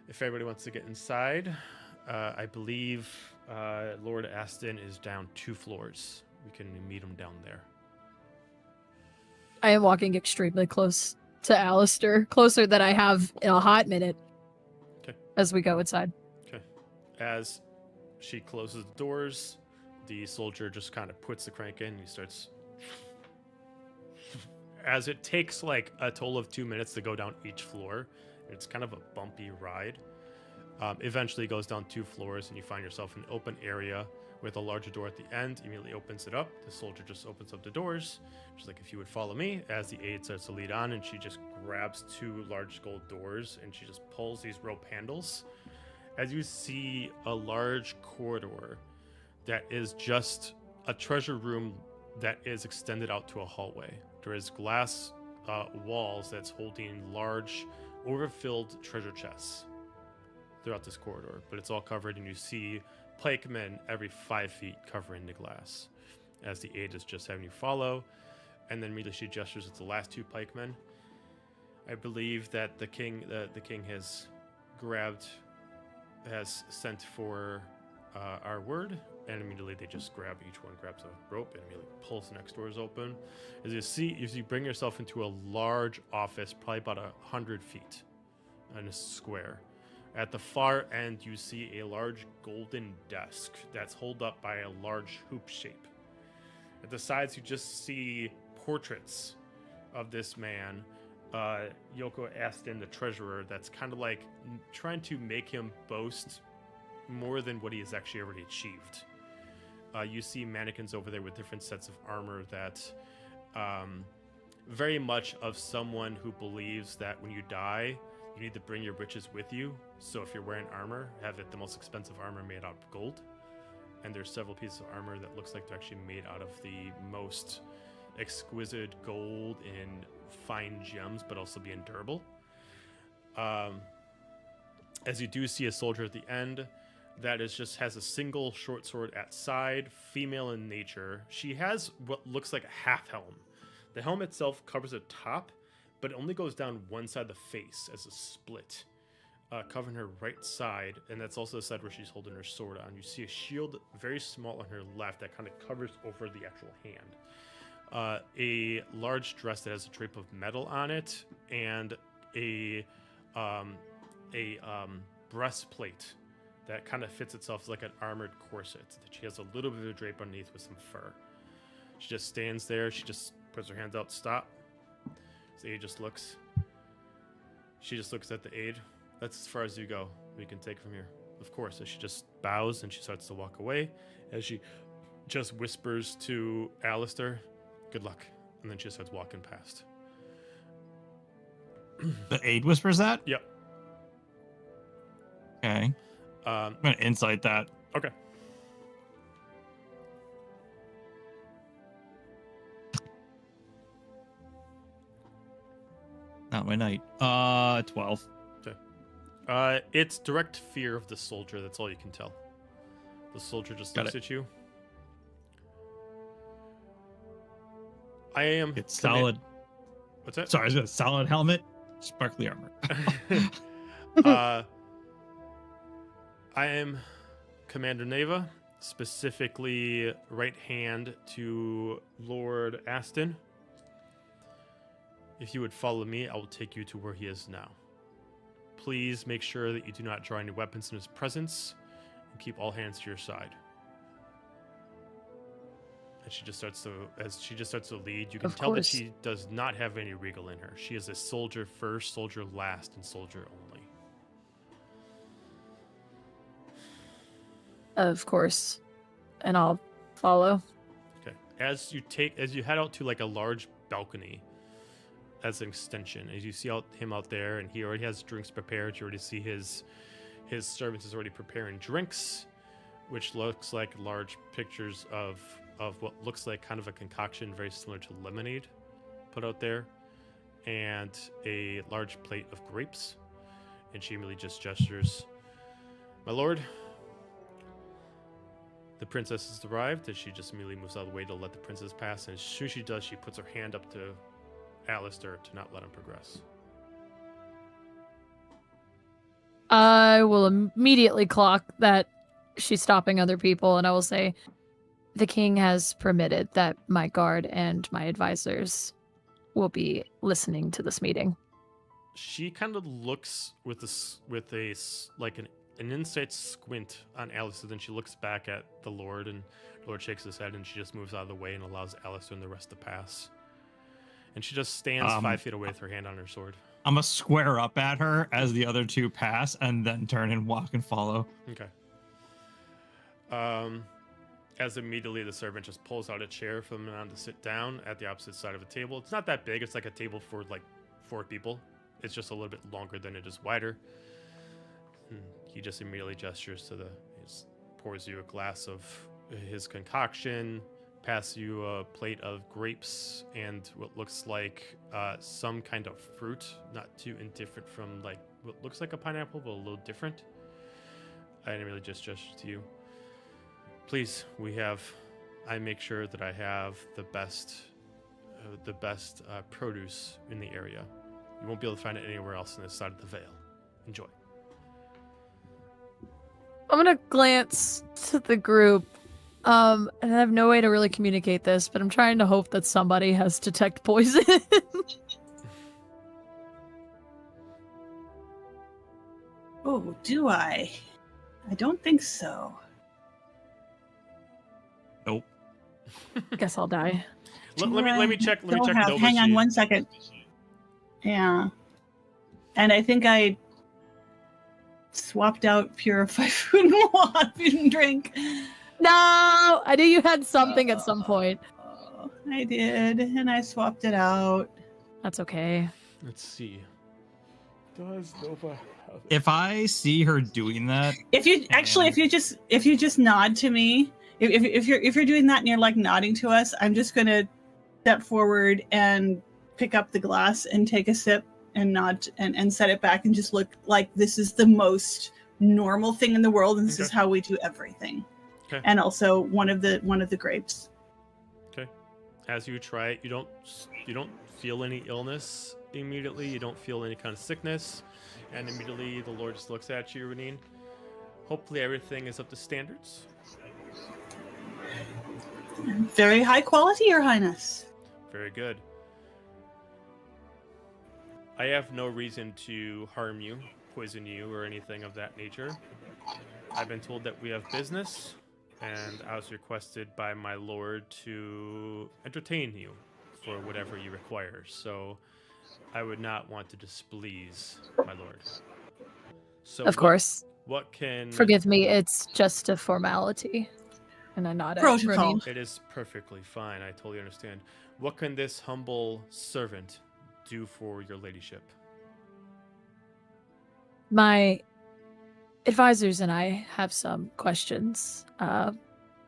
If everybody wants to get inside, I believe Lord Aston is down 2 floors. We can meet him down there. I am walking extremely close to Alistair, closer than I have in a hot minute. Okay. As we go inside. Okay. As she closes the doors, the soldier just kind of puts the crank in and he starts. As it takes a total of 2 minutes to go down each floor, it's kind of a bumpy ride. Eventually goes down 2 floors and you find yourself in an open area with a larger door at the end. Immediately opens it up. The soldier just opens up the doors. She's like, if you would follow me, as the aide starts to lead on, and she just grabs 2 large gold doors and she just pulls these rope handles. As you see a large corridor that is just a treasure room that is extended out to a hallway. There is glass walls that's holding large, overfilled treasure chests throughout this corridor, but it's all covered, and you see pikemen every 5 feet covering the glass. As the aide is just having you follow, and then immediately she gestures at the last 2 pikemen. I believe that the king has sent for our word, and immediately they just each one grabs a rope and immediately pulls the next doors open. As you bring yourself into a large office, probably about 100 feet in a square. At the far end, you see a large golden desk that's held up by a large hoop shape. At the sides, you just see portraits of this man, Yoko Aston, the treasurer, that's kind of trying to make him boast more than what he has actually already achieved. You see mannequins over there with different sets of armor that very much of someone who believes that when you die, you need to bring your riches with you. So if you're wearing armor, have it the most expensive armor made out of gold. And there's several pieces of armor that looks like they're actually made out of the most exquisite gold and fine gems, but also being durable. as you do see a soldier at the end that has a single short sword at side, female in nature. She has what looks like a half helm. The helm itself covers the top, but it only goes down one side of the face as a split, covering her right side, and that's also the side where she's holding her sword on. You see a shield very small on her left that kind of covers over the actual hand. A large dress that has a drape of metal on it, and a breastplate that kind of fits itself like an armored corset. That she has a little bit of a drape underneath with some fur. She just stands there. She just puts her hands out, stop. The aide just looks. She just looks at the aide. That's as far as you go. We can take from here. Of course, as she just bows and she starts to walk away, as she just whispers to Alistair, good luck. And then she starts walking past. The aide whispers that? Yep. Okay. I'm going to insight that. Okay. Not my night. 12. Okay. It's direct fear of the soldier. That's all you can tell. The soldier just looks at you. I am. It's solid. What's that? Sorry, I was going to solid helmet, sparkly armor. I am Commander Neva, specifically right hand to Lord Aston. If you would follow me, I will take you to where he is now. Please make sure that you do not draw any weapons in his presence, and keep all hands to your side. And she just starts to lead. You can tell that she does not have any regal in her. She is a soldier first, soldier last, and soldier only. Of course. And I'll follow. Okay. As you head out to like a large balcony as an extension, as you see him out there, and he already has drinks prepared. You already see his servants is already preparing drinks, which looks like large pictures of what looks like kind of a concoction very similar to lemonade put out there, and a large plate of grapes. And she immediately just gestures, "My lord, the princess has arrived," and she just immediately moves out of the way to let the princess pass. And as soon as she does, she puts her hand up to Alistair to not let him progress. I will immediately clock that she's stopping other people, and I will say, the king has permitted that my guard and my advisors will be listening to this meeting. She kind of looks with an insight squint on Alistair, then she looks back at the Lord, and the Lord shakes his head, and she just moves out of the way and allows Alistair and the rest to pass. And she just stands 5 feet away with her hand on her sword. I'm going to square up at her as the other two pass, and then turn and walk and follow. Okay. As immediately the servant just pulls out a chair for Manon to sit down at the opposite side of a table. It's not that big. It's like a table for like 4 people. It's just a little bit longer than it is wider. He just immediately gestures to pours you a glass of his concoction, passes you a plate of grapes and what looks like some kind of fruit, not too indifferent from like what looks like a pineapple, but a little different. I immediately just gesture to you. Please, I make sure that I have the best produce in the area. You won't be able to find it anywhere else on this side of the veil. Enjoy. I'm gonna glance to the group, and I have no way to really communicate this, but I'm trying to hope that somebody has detect poison. Oh, do I? I don't think so. Nope. Guess I'll die. Let me check. Let me check. Hang on 1 second. Yeah, and I think I swapped out purified food and water and drink. No, I knew you had something at some point. I did, and I swapped it out. That's okay. Let's see. Does Nova have it? If I see her doing that, If you just nod to me, if you're doing that and you're like nodding to us, I'm just gonna step forward and pick up the glass and take a sip and nod and set it back and just look like this is the most normal thing in the world, and this is how we do everything. Okay. And also one of the grapes. Okay. As you try it, you don't feel any illness immediately. You don't feel any kind of sickness, and immediately the Lord just looks at you, Roneen. Hopefully everything is up to standards. Very high quality, Your Highness. Very good. I have no reason to harm you, poison you, or anything of that nature. I've been told that we have business, and I was requested by my lord to entertain you for whatever you require. So I would not want to displease my lord. So Of course. What can... Forgive me, it's just a formality. And I nod at Protocol. Roneen. It is perfectly fine. I totally understand. What can this humble servant do for your ladyship? My advisors and I have some questions,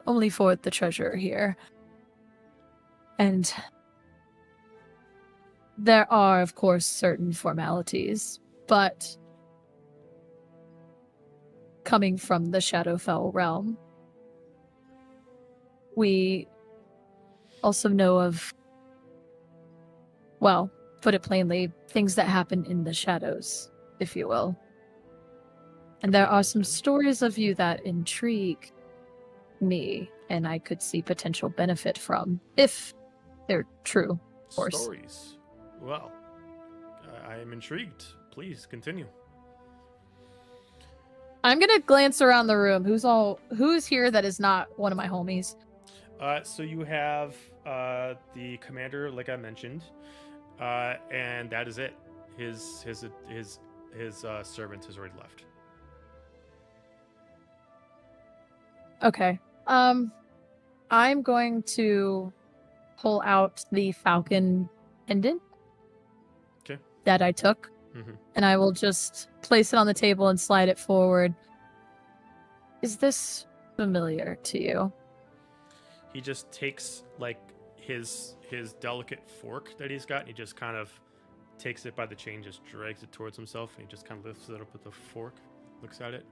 only for the treasurer here. And there are, of course, certain formalities, but coming from the Shadowfell realm, we also know of, well, put it plainly, things that happen in the shadows, if you will. And there are some stories of you that intrigue me, and I could see potential benefit from, if they're true, of course. Stories. Well, I am intrigued. Please continue. I'm gonna glance around the room. Who's here that is not one of my homies? So you have the commander, like I mentioned, and that is it. His servant has already left. Okay. I'm going to pull out the falcon pendant. Okay. That I took, and I will just place it on the table and slide it forward. Is this familiar to you? He just takes like his delicate fork that he's got, and he just kind of takes it by the chain, just drags it towards himself, and he just kind of lifts it up with the fork, looks at it.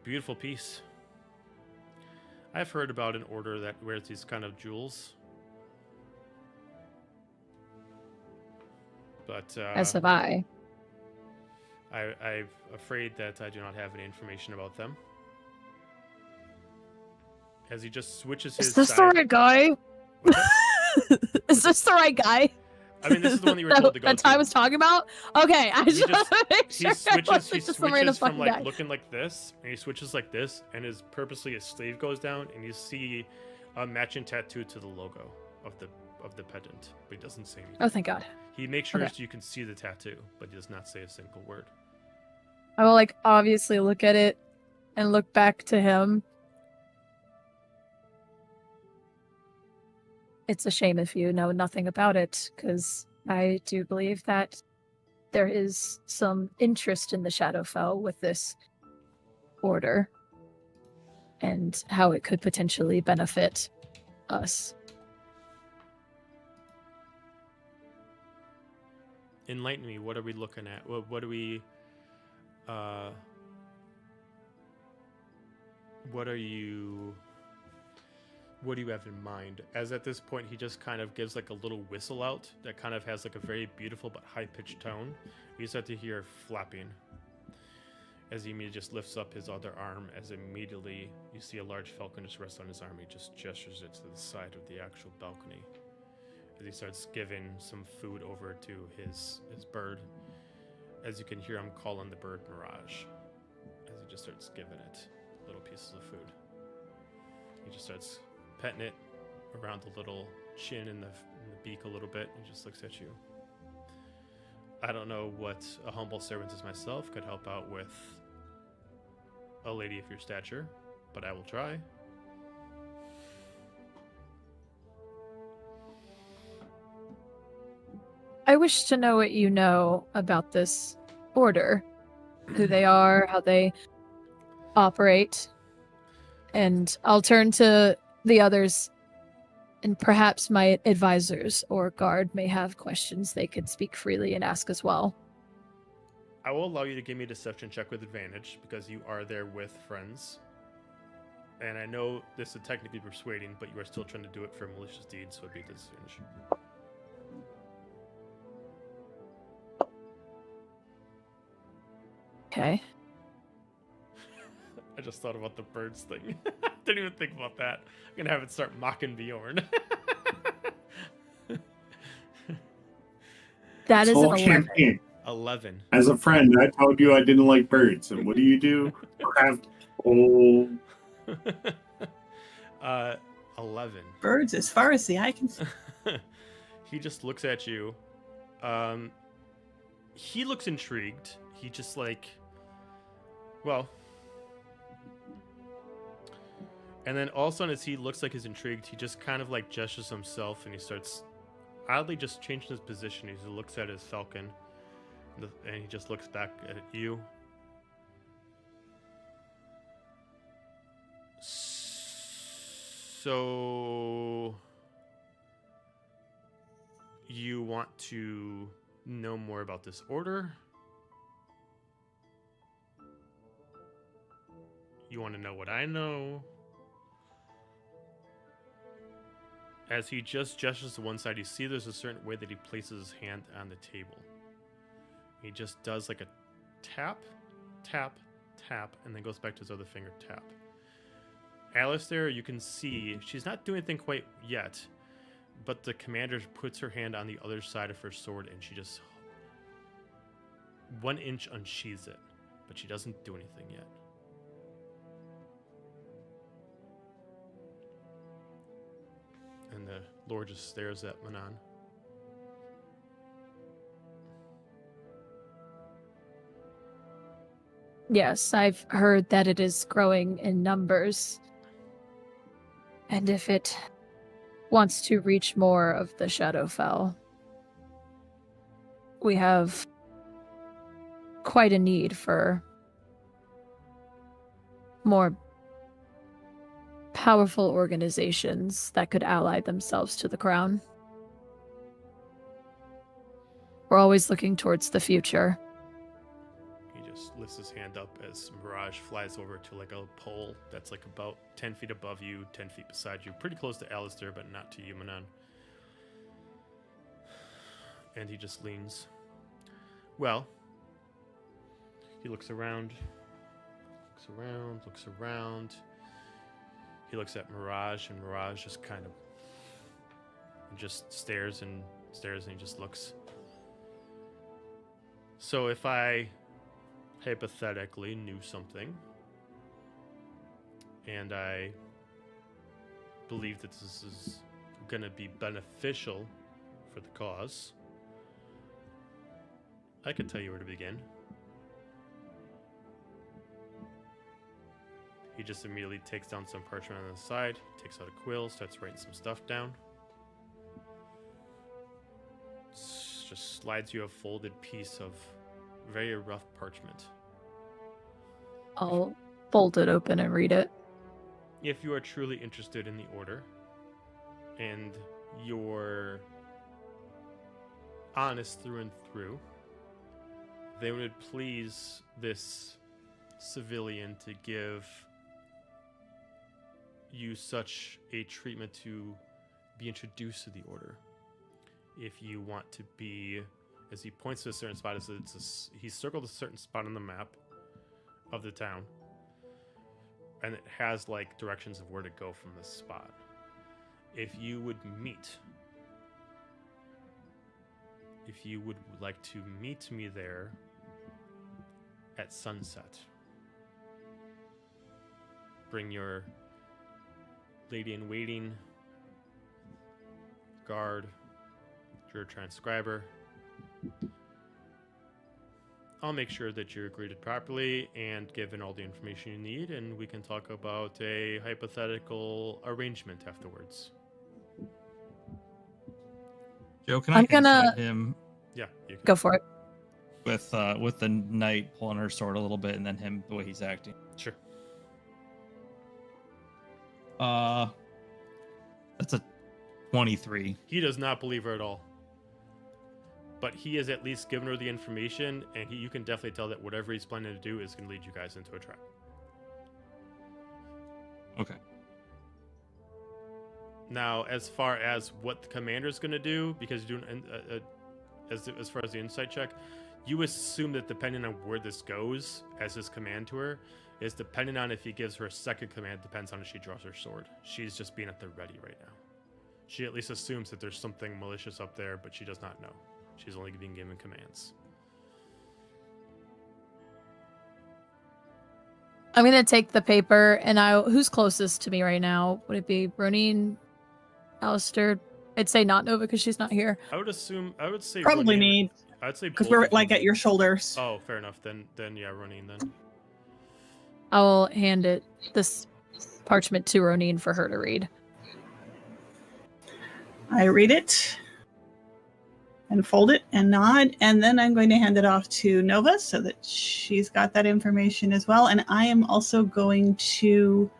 Beautiful piece. I've heard about an order that wears these kind of jewels. But As have I. I'm afraid that I do not have any information about them. As he just switches his Is this side. the right guy? Is this the right guy? I mean, this is the one that you were told to go that to. Ty was talking about? Okay, I just want to make sure He switches from like looking like this, and he switches like this, and his sleeve goes down, and you see a matching tattoo to the logo of the pendant, but he doesn't say anything. Oh, thank God. He makes sure you can see the tattoo, but he does not say a single word. I will obviously look at it and look back to him. It's a shame if you know nothing about it, because I do believe that there is some interest in the Shadowfell with this order and how it could potentially benefit us. Enlighten me. What are we looking at? What do we? What do you have in mind? As at this point, he just kind of gives like a little whistle out that kind of has like a very beautiful but high-pitched tone. You start to hear flapping as he immediately just lifts up his other arm, as immediately you see a large falcon just rest on his arm. He just gestures it to the side of the actual balcony as he starts giving some food over to his bird. As you can hear him calling the bird Mirage, as he just starts giving it little pieces of food. He just starts petting it around the little chin and the beak a little bit, and just looks at you. I don't know what a humble servant as myself could help out with a lady of your stature, but I will try. I wish to know what you know about this order, who they are, how they operate, and I'll turn to the others And perhaps my advisors or guard may have questions they could speak freely and ask as well. I will allow you to give me a deception check with advantage because you are there with friends. And I know this is technically persuading, but you are still trying to do it for malicious deeds, so it'd be disadvantage. Okay. I just thought about the birds thing. Didn't even think about that. I'm gonna have it start mocking Bjorn. That is Whole an 11. campaign. 11. As a friend, I told you I didn't like birds, and what do? Have 11. Birds as far as the eye can see. He just looks at you. He looks intrigued. He just like, well. And then all of a sudden, as he looks like he's intrigued, he just kind of like gestures himself and he starts oddly just changing his position. He looks at his falcon and he just looks back at you. So you want to know more about this order? You want to know what I know? As he just gestures to one side, you see there's a certain way that he places his hand on the table. He just does like a tap, tap, tap, and then goes back to his other finger, tap. Alistair, you can see she's not doing anything quite yet, but the commander puts her hand on the other side of her sword and she just 1 inch unsheathes it, but she doesn't do anything yet. And the Lord just stares at Manon. Yes, I've heard that it is growing in numbers. And if it wants to reach more of the Shadowfell, we have quite a need for more powerful organizations that could ally themselves to the crown. We're always looking towards the future. He just lifts his hand up as Mirage flies over to like a pole that's like about 10 feet above you, 10 feet beside you, pretty close to Alistair, but not to you, Manon. And he just leans. Well, he looks around, looks around. He looks at Mirage, and Mirage just kind of just stares and he just looks. So if I hypothetically knew something, and I believe that this is going to be beneficial for the cause, I could tell you where to begin. He just immediately takes down some parchment on the side, takes out a quill, starts writing some stuff down. Just slides you a folded piece of very rough parchment. I'll fold it open and read it. If you are truly interested in the order, and you're honest through and through, they would please this civilian to give you such a treatment to be introduced to the order. If you want to be, as he points to a certain spot, he's circled a certain spot on the map of the town, and it has like directions of where to go from this spot. If you would like to meet me there at sunset, bring your lady-in-waiting, guard, your transcriber. I'll make sure that you're greeted properly and given all the information you need, and we can talk about a hypothetical arrangement afterwards. Joe, can I'm I gonna- insight him Yeah, you can. Go for it. with the knight pulling her sword a little bit, and then him the way he's acting? Sure. That's a 23. He does not believe her at all. But he has at least given her the information, and you can definitely tell that whatever he's planning to do is going to lead you guys into a trap. Okay. Now, as far as what the commander's going to do, because you're doing as far as the insight check, you assume that depending on where this goes as his command to her, is depending on if he gives her a second command, depends on if she draws her sword. She's just being at the ready right now. She at least assumes that there's something malicious up there, but she does not know. She's only being given commands. I'm gonna take the paper, and who's closest to me right now? Would it be Roneen, Alistair? I'd say not Nova because she's not here. I would say Probably Roneen. me, I'd say because both we're of like you. at your shoulders. Oh, fair enough. Then yeah, Roneen then. I will hand this parchment to Roneen for her to read. I read it and fold it and nod, and then I'm going to hand it off to Nova so that she's got that information as well. And I am also going to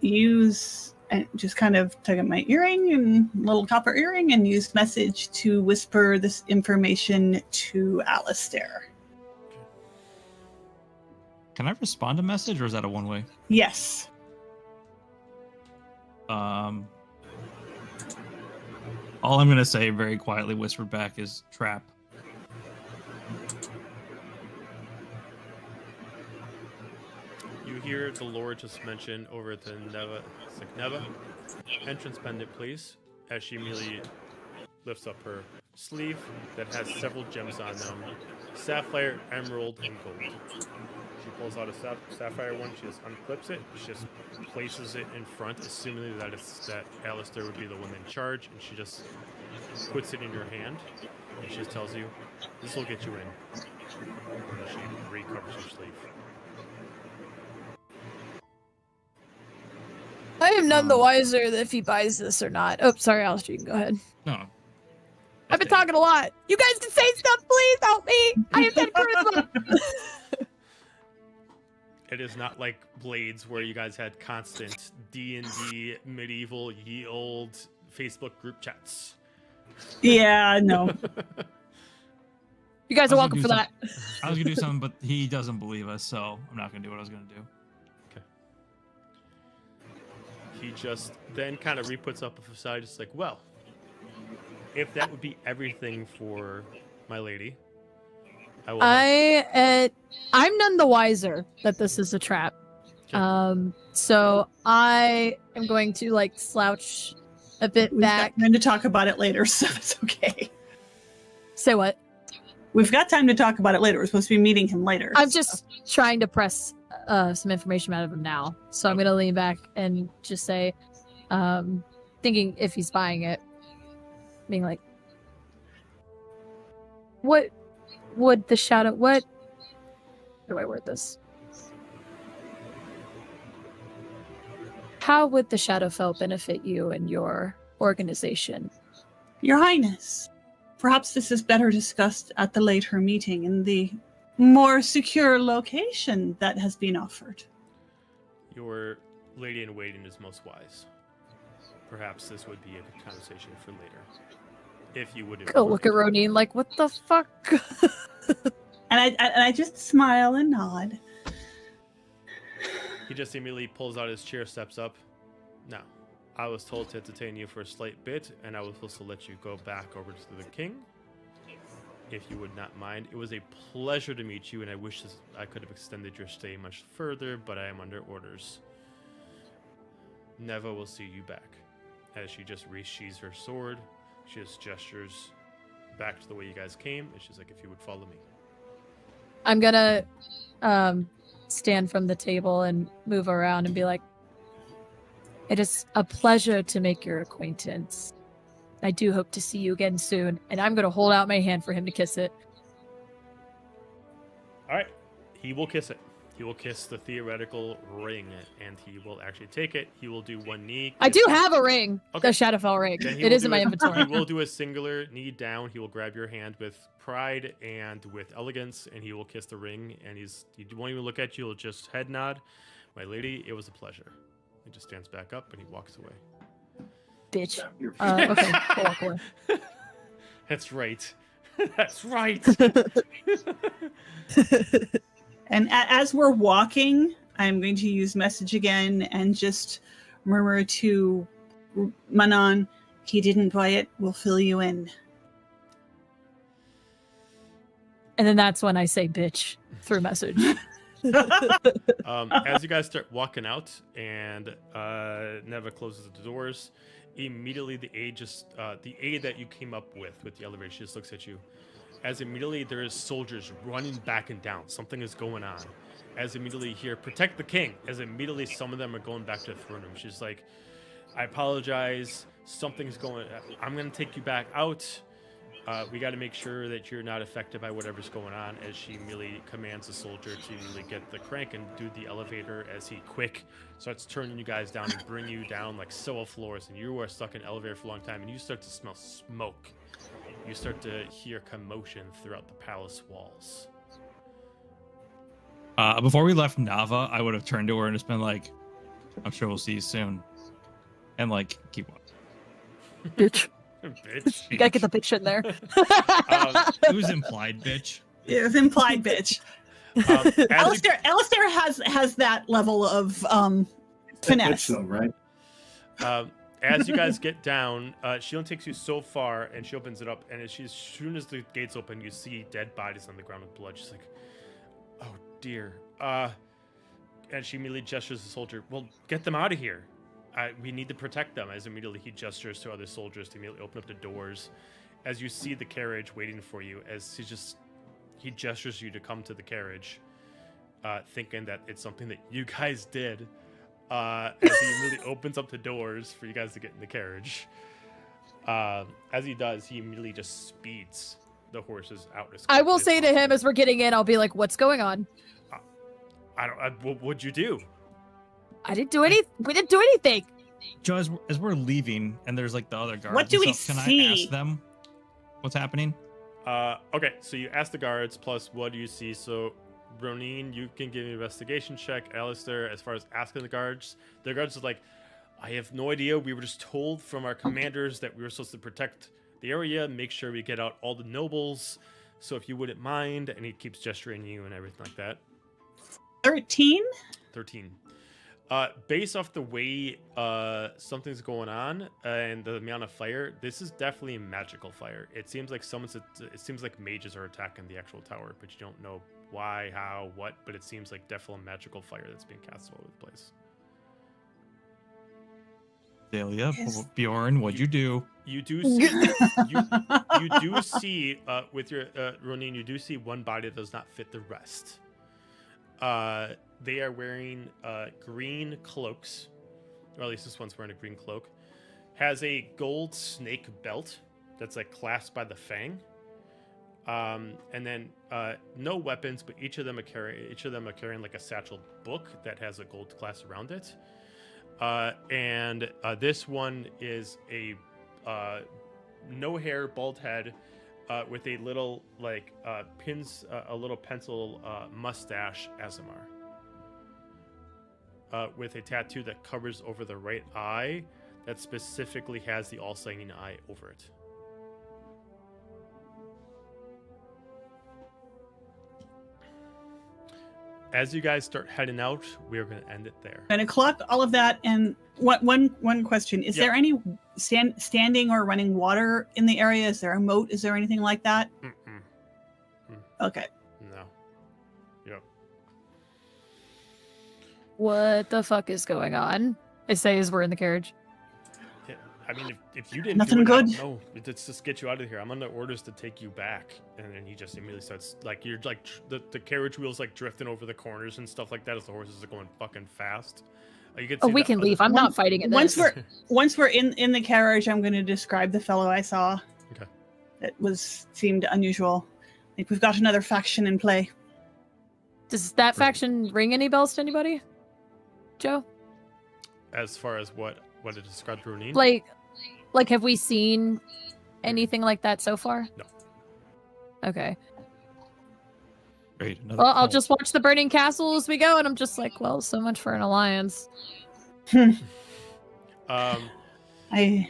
use and just kind of tug at my earring and little copper earring and use message to whisper this information to Alistair. Can I respond to message, or is that a one-way? Yes. All I'm gonna say, very quietly whispered back, is trap. You hear the Lord just mention over at the Neva. It's like, Neva, entrance pendant, please. As she immediately lifts up her sleeve that has several gems on them: sapphire, emerald, and gold. She pulls out a sapphire one. She just unclips it. She just places it in front, assuming that Alistair would be the one in charge, and she just puts it in your hand, and she just tells you, "This will get you in." And she recovers your sleeve. I am none the wiser if he buys this or not. Oh, sorry, Alistair, you can go ahead. No. I've been talking a lot. You guys can say stuff, please help me. I have 10 charisma. It is not like Blades, where you guys had constant D&D, medieval, ye old Facebook group chats. Yeah, no. You guys are I was welcome for gonna that. I was gonna do something, but he doesn't believe us, so I'm not gonna do what I was gonna do. He just then kind of re-puts up a facade, just like, well, if that would be everything for my lady, I will. I'm none the wiser that this is a trap. Okay. So I am going to slouch a bit We've back. got time to talk about it later, so it's okay. Say what? We've got time to talk about it later. We're supposed to be meeting him later. I'm so. just trying to press some information out of him now. So I'm going to lean back and just say, thinking if he's buying it, being like, what would the shadow, how do I word this? How would the Shadowfell benefit you and your organization? Your Highness, perhaps this is better discussed at the later meeting in the more secure location that has been offered. Your lady in waiting is most wise. Perhaps this would be a good conversation for later. If you would. Go look at Roneen like, what the fuck? And I just smile and nod. He just immediately pulls out his chair, steps up. Now, I was told to detain you for a slight bit, and I was supposed to let you go back over to the king. If you would not mind, it was a pleasure to meet you, and I wish I could have extended your stay much further, but I am under orders. Neva will see you back. As she just re-sheathes her sword, she just gestures back to the way you guys came, and she's like, if you would follow me. I'm gonna stand from the table and move around and be like, it is a pleasure to make your acquaintance. I do hope to see you again soon, and I'm gonna hold out my hand for him to kiss it. All right, he will kiss it. He will kiss the theoretical ring, and he will actually take it. He will do one knee. I do have a ring, Okay. the Shadowfell ring. Then he It will is in do my inventory. He will do a singular knee down. He will grab your hand with pride and with elegance, and he will kiss the ring. And he won't even look at you. He'll just head nod. My lady, it was a pleasure. He just stands back up and he walks away. Bitch. You're Okay, I'll walk away. That's right. That's right. And as we're walking, I'm going to use message again and just murmur to Manon, he didn't buy it, we'll fill you in. And then that's when I say bitch through message. As you guys start walking out and Neva closes the doors, immediately the aide that you came up with the elevator, she just looks at you. As immediately there is soldiers running back and down. Something is going on. As immediately you hear, protect the king. As immediately some of them are going back to the throne room. She's like, I apologize. Something's going. I'm going to take you back out. We got to make sure that you're not affected by whatever's going on. As she immediately commands the soldier to immediately get the crank and do the elevator. As he quick starts turning you guys down and bring you down like Soa floors, and you are stuck in an elevator for a long time, and you start to smell smoke. You start to hear commotion throughout the palace walls. Before we left Nava, I would have turned to her and just been like, I'm sure we'll see you soon. And like, keep on. Bitch. Bitch. You gotta get the bitch in there. It was implied, bitch. It was implied, bitch. Alistair has that level of finesse. Though, right? As you guys get down, she only takes you so far, and she opens it up, and as soon as the gates open, you see dead bodies on the ground with blood. She's like, oh dear. And she immediately gestures to the soldier, well, get them out of here. We need to protect them. As immediately he gestures to other soldiers to immediately open up the doors. As you see the carriage waiting for you, as he gestures you to come to the carriage, thinking that it's something that you guys did. As he immediately opens up the doors for you guys to get in the carriage. As he does, he immediately just speeds the horses out. I will say to him as we're getting in, I'll be like, what's going on? What would you do? We didn't do anything. Joe, as we're leaving, and there's like the other guards. What do we Can see? I ask them what's happening? Okay, so you ask the guards, plus what do you see? So, Roneen, you can give me an investigation check. Alistair, as far as asking the guards are like, I have no idea. We were just told from our commanders that we were supposed to protect the area, make sure we get out all the nobles. So if you wouldn't mind, and he keeps gesturing you and everything like that. 13? 13. Based off the way something's going on and the amount of fire, this is definitely a magical fire. It seems like mages are attacking the actual tower, but you don't know why, how, what, but it seems like definitely a magical fire that's being cast all over the place. Azalia, Bjorn, what'd you do? You do see, you do see with your Roneen, you do see one body that does not fit the rest. They are wearing green cloaks, or at least this one's wearing a green cloak. Has a gold snake belt that's like clasped by the fang. And then no weapons, but each of them are carrying like a satchel book that has a gold clasp around it. And this one is a no hair, bald head, with a little like a little pencil mustache Azamar. With a tattoo that covers over the right eye that specifically has the all-seeing eye over it. As you guys start heading out, we are going to end it there. I'm going to collect all of that. And one question. Is there any standing or running water in the area? Is there a moat? Is there anything like that? Okay. No. Yep. What the fuck is going on? I say as we're in the carriage. Yeah, I mean, if you didn't Nothing do it, good. No, let's just get you out of here. I'm under orders to take you back, and then he just immediately starts like you're like the carriage wheels like drifting over the corners and stuff like that as the horses are going fucking fast. You can see We can leave. I'm not fighting it. Once we're in the carriage, I'm going to describe the fellow I saw. Okay. That seemed unusual. I think we've got another faction in play. Does that faction ring any bells to anybody? Joe? As far as what it described to Roneen? Like, have we seen anything like that so far? No. Okay. Great. Well, I'll just watch the burning castle as we go, and I'm just like, well, so much for an alliance. Um, I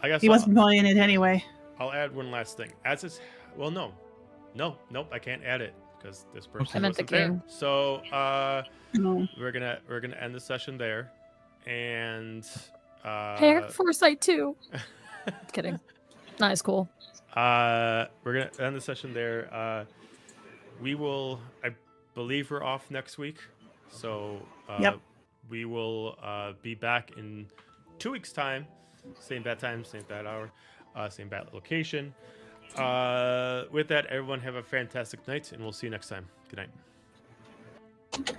guess he wasn't going in it anyway. I'll add one last thing. As it's nope, I can't add it because this person I meant the wasn't there. king. So No. we're gonna end the session there, and Hey, I got foresight too. Kidding. Not as cool. we're gonna end the session there. We will, I believe, we're off next week, so Yep. we will be back in 2 weeks' time. Same bad time, same bad hour, same bad location. With that, everyone have a fantastic night, and we'll see you next time. Good night.